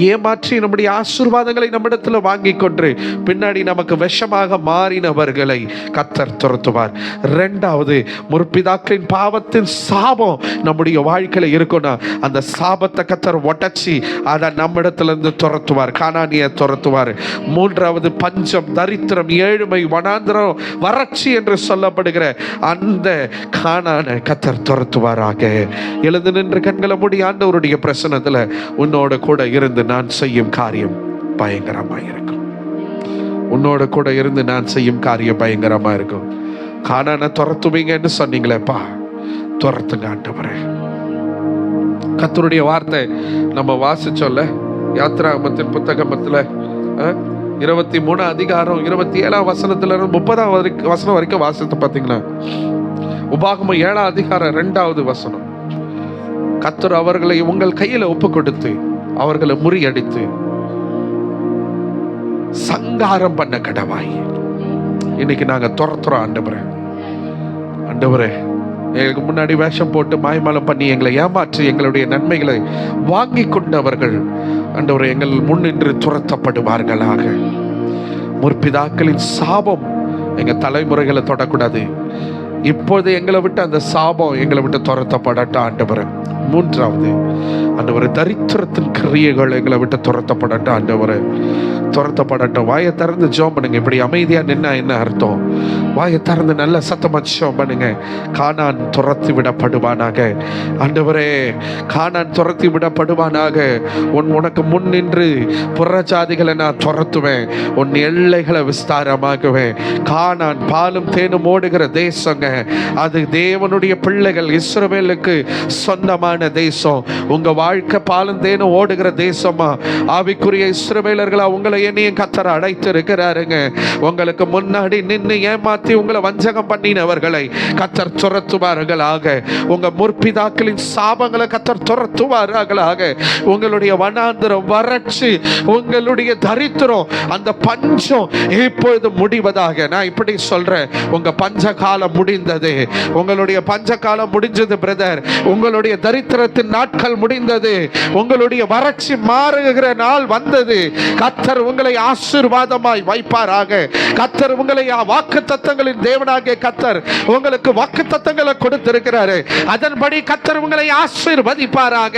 ஏமாற்றி நம்முடைய ஆசீர்வாதங்களை நம்மிடத்தில் வாங்கி கொண்டு பின்னாடி நமக்கு விஷமாக மாறினவர்களை கர்த்தர் துரத்துவார். இரண்டாவது, முற்பிதாக்களின் பாவத்தின் சாபம் நம்முடைய வாழ்க்கையில இருக்கும்னா அந்த சாபத்தை கர்த்தர் உடைச்சி அதை நம்மிடத்துல இருந்து துரத்துவார். கானானியை துரத்துவார். மூன்றாவது, பஞ்சம், தரித்திரம், ஏழ்மை, வனாந்திரம், வறட்சி என்று சொல்லப்படுகிற அந்த கானானை கர்த்தர் துரத்துவாராக. எழுந்து நின்று கண்களை மூடி ஆண்டவருடைய பிரசன்னத்துல உன்னோட கூட இருந்து நான் செய்யும் காரியம் பயங்கரமா இருக்கும். உன்னோட கூட இருந்து நான் செய்யும் காரியம் பயங்கரமா இருக்கும். கானானை துரத்துவீங்கன்னு சொன்னீங்களேப்பா, துரத்துங்க ஆண்டவரே. கர்த்தருடைய வார்த்தை நம்ம வாசிச்சோல்ல, யாத்ராகமத்தின் புத்தகத்துல 23 அதிகாரம் 27 வசனத்துல இருந்து 30 வசனம் வரைக்கும் வாசித்து பார்த்தீங்கன்னா, உபாகமம் 7 அதிகாரம் 2வது வசனம், கர்த்தர் அவர்களை உங்கள் கையில ஒப்பு கொடுத்து அவர்களை முறியடித்து சங்காரம் பண்ண கடவாய். இன்னைக்கு நாங்க துரத்துறோம் ஆண்டவரே. ஆண்டவரே, எங்களுக்கு முன்னாடி வேஷம் போட்டு மாய்மாலம் பண்ணி எங்களை ஏமாற்றி எங்களுடைய நன்மைகளை வாங்கி கொண்டவர்கள் ஆண்டவரே எங்கள் முன்னின்று துரத்தப்படுவார்களாக. முற்பிதாக்களின் சாபம் எங்க தலைமுறைகளை தொடக்கூடாது. இப்போது எங்களை விட்டு அந்த சாபம் எங்களை விட்டு துரத்தப்படட்டும் ஆண்டவரே. மூன்றாவது, ஆண்டவரே, தரித்திரத்தின் கிரியைகள் எங்களை விட்டு துரத்தப்படட்டும் ஆண்டவரே, துரத்தப்படட்டும். வாயை திறந்து ஜெபம் பண்ணுங்க. இப்படி அமைதியா நின்னா என்ன அர்த்தம்? வாயை திறந்து நல்ல சத்தமா ஜெபம் பண்ணுங்க. கானான் துரத்தி விடப்படுவானாக ஆண்டவரே, கானான் துரத்தி விடப்படுவானாக. உனக்கு முன் நின்று புறஜாதிகளை நான் துரத்துவேன், உன் எல்லைகளை விஸ்தாரமாக்குவேன். கானான் பாலும் தேனும் ஓடுகிற தேசங்க. அது தேவனுடைய பிள்ளைகள் இஸ்ரவேலுக்கு சொந்தமான தேசம். உங்க வாழ்க்கை பாலும் தேனும் ஓடுகிற தேசமா? ஆவிக்குரிய இஸ்ரவேலர்களா உங்களை என்னையும் கர்த்தர் அழைத்து இருக்கிறாருங்க. உங்களுக்கு முன்னாடி நின்று ஏமாத்தி உங்களை வஞ்சகம் பண்ணினவர்களை கர்த்தர் துரத்துவார்களாக. உங்க முற்பிதாக்களின் சாபங்களை கர்த்தர் துரத்துவார்களாக. உங்களுடைய வனாந்திரம், வறட்சி, உங்களுடைய தரித்திரம், அந்த பஞ்சம் இப்பொழுது முடிவதாக. நான் இப்படி சொல்றேன், உங்க பஞ்ச காலம் முடிந்தது. உங்களுடைய பஞ்ச காலம் முடிஞ்சது பிரதர். உங்களுடைய தரித்திரத்தின் நாட்கள் முடிந்தது. உங்களுடைய வறட்சி மாறுகிற நாள் வந்தது. கர்த்தர் உங்களை ஆசீர்வாதமாய் வைப்பாராக. கர்த்தர் உங்களை வாக்குத்தத்தங்களின் தேவனாகிய கர்த்தர் உங்களுக்கு வாக்குத்தத்தங்களை கொடுத்திருக்கிறாரு. அதன்படி கர்த்தர் உங்களை ஆசீர்வதிப்பாராக.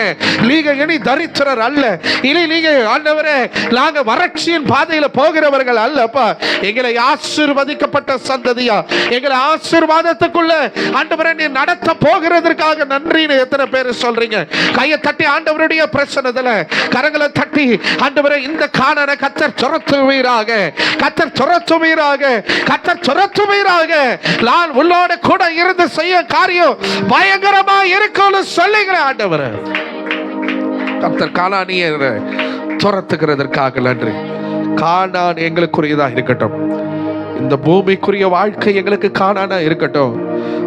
நீங்க இனி தரித்திரர் அல்ல. இனி நீங்க ஆண்டவரே நாங்க வறட்சியின் பாதையில போகிறவர்கள் அல்லப்பா. எங்களை ஆசீர்வதிக்கப்பட்ட சந்ததியா, எங்களை ஆசீர்வாதத்துக்குள்ள ஆண்டவரே நீ நடத்த போகிறதற்காக நன்றின்னு எத்தனை பேர் சொல்றீங்க? கையை தட்டி ஆண்டவருடைய பிரசன்னத்துல கரங்களை தட்டி ஆண்டவரே இந்த கானானை கர்த்தர் துரத்துவீராக, கர்த்தர் துரத்துவீராக, கர்த்தர் துரத்துவீராக. நான் உள்ளோட கூட இருந்து செய்ய காரியம் பயங்கரமா இருக்கும்னு சொல்லுகிறேன் ஆண்டவரே. கர்த்தர் கானானியரை துரத்துகிறதற்காக நன்றி. கானான் எங்களுக்குரியதா இருக்கட்டும். இந்த பூமிக்குரிய வாழ்க்கை எங்களுக்கு கானானா இருக்கட்டும்.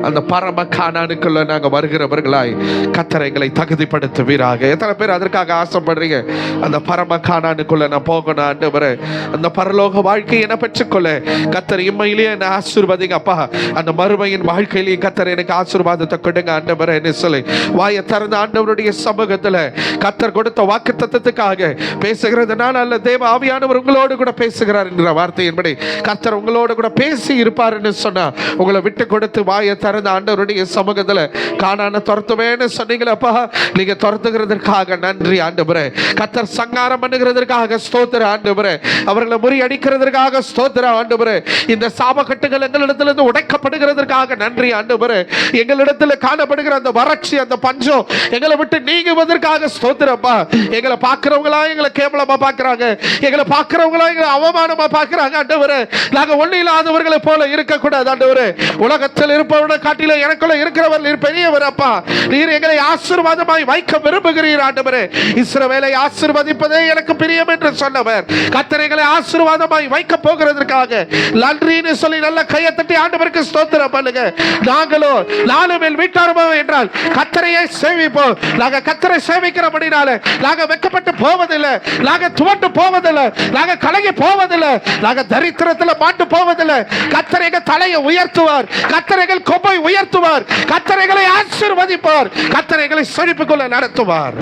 அந்த பரம கானானுக்குள்ள நாங்க வருகிறவர்களாய் கர்த்தர் எங்களை தகுதிப்படுத்துவீராக. எத்தனை பேர் அதற்காக ஆசைப்படுறீங்க? அந்த பரம கானானுக்குள்ள நான் போகணும் ஆண்டவரே, அந்த பரலோக வாழ்க்கையை என்ன பெற்றுக்கொள்ள கர்த்தர் இம்மையிலேயே என்ன ஆசீர்வதிங்க அப்பா. அந்த மறுமையின் வாழ்க்கையிலேயே கர்த்தர் எனக்கு ஆசீர்வாதத்தை கொடுங்க ஆண்டவரே என்று சொல்லி வாயை திறந்த ஆண்டவருடைய சமூகத்துல கர்த்தர் கொடுத்த வாக்குத்தத்தத்துக்காக பேசுகிறதுனால அல்ல, தேவ ஆவியானவர் உங்களோடு கூட பேசுகிறார் என்ற வார்த்தையின்படி கர்த்தர் உங்களோடு கூட பேசி இருப்பார் என்று சொன்னா உங்களை விட்டு கொடுத்து வாயை திறந்த ஆண்டவருடைய சமூகத்துல கானானை துரத்துவேன்னு சொன்னீங்களப்பா. நீங்க துரத்துகிறதற்காக நன்றி ஆண்டவரே. கர்த்தர் சங்காரம் பண்ணுகிறதற்காக ஸ்தோத்திர ஆண்டவரே. அவர்களை முறியடிக்கிறதற்காக ஸ்தோத்திர ஆண்டவரே. இந்த சாபக்கட்டுகள் எங்களிடத்திலிருந்து உடைக்கப்படுகிறதற்காக நன்றி ஆண்டவரே. எங்களிடத்தில் காணப்படுகிற அந்த வறட்சி, அந்த பஞ்சம் எங்களை விட்டு நீங்குவதற்காக ஸ்தோத்திரப்பா. எங்களை பார்க்கிறவங்களா எங்களை கேவலமா பார்க்கிறாங்க, எங்களை பார்க்கிறவங்களா எங்களை அவமானமா பார்க்கிறாங்க ஆண்டவரே. நாங்க ஒண்ணு இல்லாதவர்களை போல இருக்கக்கூடாது ஆண்டவரே. உலகத்தில் இருப்பவனை காட்டில எனக்குள்ள இருக்கிறவர்கள் பெரியவர் அப்பா. நீர் எங்களை ஆசீர்வாதமாய் வைக்க விரும்புகிறீர் ஆண்டவரே. இஸ்ரவேலை ஆசீர்வதிப்பதே எனக்கு பிரியம் என்று சொன்னவர் கர்த்தர் எங்களை ஆசீர்வாதமாய் வைக்க போகிறதற்காக நன்றின்னு சொல்லி நல்ல கையை தட்டி ஆண்டவருக்கு ஸ்தோத்திரம் பண்ணுங்க. நாங்களோ நானும் என் வீட்டாரமோ என்றால் கர்த்தரையே சேவிப்போம். நாங்க கர்த்தரை சேவிக்கிறபடினால நாங்க வெட்கப்பட்டு போவதில்லை, நாங்க துவண்டு போவதில்லை, நாங்க கலங்கி போவதில்லை, நாங்க தரித்திரத்தில் மாட்டு போவதில்லை. கர்த்தர் எங்கள் தலையை உயர்த்துவார், கர்த்தர் எங்கள் கொம்பை உயர்த்துவார், கர்த்தர் எங்களை ஆசீர்வதிப்பார், கர்த்தர் எங்களை செழிப்புக்குள்ள நடத்துவார்.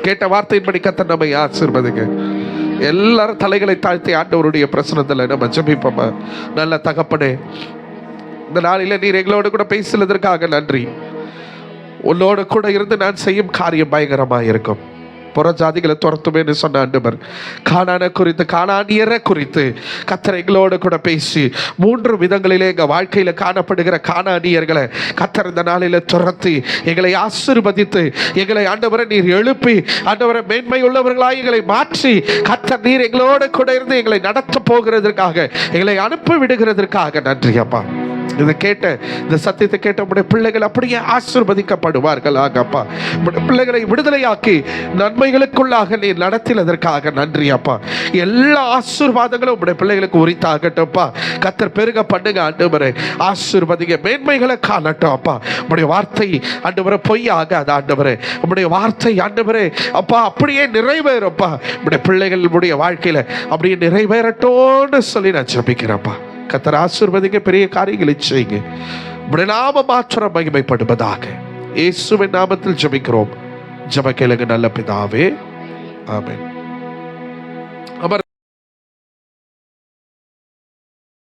கேட்ட வார்த்தையின்படி கர்த்தர் நம்மை ஆசீர்வதிங்க. எல்லாரும் தலைகளை தாழ்த்தி ஆண்டவருடைய பிரசனத்தில் நம்ம ஜெபிப்போம். நல்ல தகப்பனே, இந்த நாளில் நீர் எங்களோடு கூட பேசுவதற்காக நன்றி. உன்னோடு கூட இருந்து நான் செய்யும் காரியம் பயங்கரமாக இருக்கும். புற ஜாதிகளை துரத்துவேன்னு சொன்ன ஆண்டவர் கானானை குறித்து, கானானியரை குறித்து கர்த்தர் எங்களோடு கூட பேசி 3 விதங்களிலே எங்கள் வாழ்க்கையில் காணப்படுகிற கானானியர்களை கர்த்தர் இந்த நாளில் துரத்தி எங்களை ஆசீர்வதித்து எங்களை ஆண்டவரை நீர் எழுப்பி ஆண்டவரை மேன்மை உள்ளவர்களாய் எங்களை மாற்றி கர்த்தர் நீர் எங்களோடு கூட இருந்து எங்களை நடத்த போகிறதற்காக, எங்களை அனுப்பி விடுகிறதற்காக நன்றி அப்பா. இதை கேட்ட, இந்த சத்தியத்தை கேட்ட உடைய பிள்ளைகள் அப்படியே ஆசீர்வதிக்கப்படுவார்கள் ஆகப்பா. உடைய பிள்ளைகளை விடுதலையாக்கி நன்மைகளுக்குள்ளாக நீ நடத்தினதற்காக நன்றி அப்பா. எல்லா ஆசீர்வாதங்களும் உடைய பிள்ளைகளுக்கு உரித்தாகட்டும்ப்பா. கர்த்தர் பெருக பண்ணுங்க ஆண்டவரே. ஆசீர்வதிங்க, மேன்மைகளை காணட்டும் அப்பா. உடைய வார்த்தை ஆண்டவரே பொய்யாகாது ஆண்டவரே. உடைய வார்த்தை ஆண்டவரே அப்பா அப்படியே நிறைவேறப்பா. உடைய பிள்ளைகள் உடைய வாழ்க்கையில அப்படியே நிறைவேறட்டோன்னு சொல்லி நான் ஜெபிக்கிறேன்ப்பா. கர்த்தர் ஆசீர்வதிங்க, பெரிய காரியங்களை செய்யுங்க. உம்முடைய நாம மாத்திரம் மகிமைப்படுவதாக. இயேசுவின் நாமத்தில் ஜெபிக்கிறோம். ஜெப கேளுங்க நல்ல பிதாவே. ஆமென்.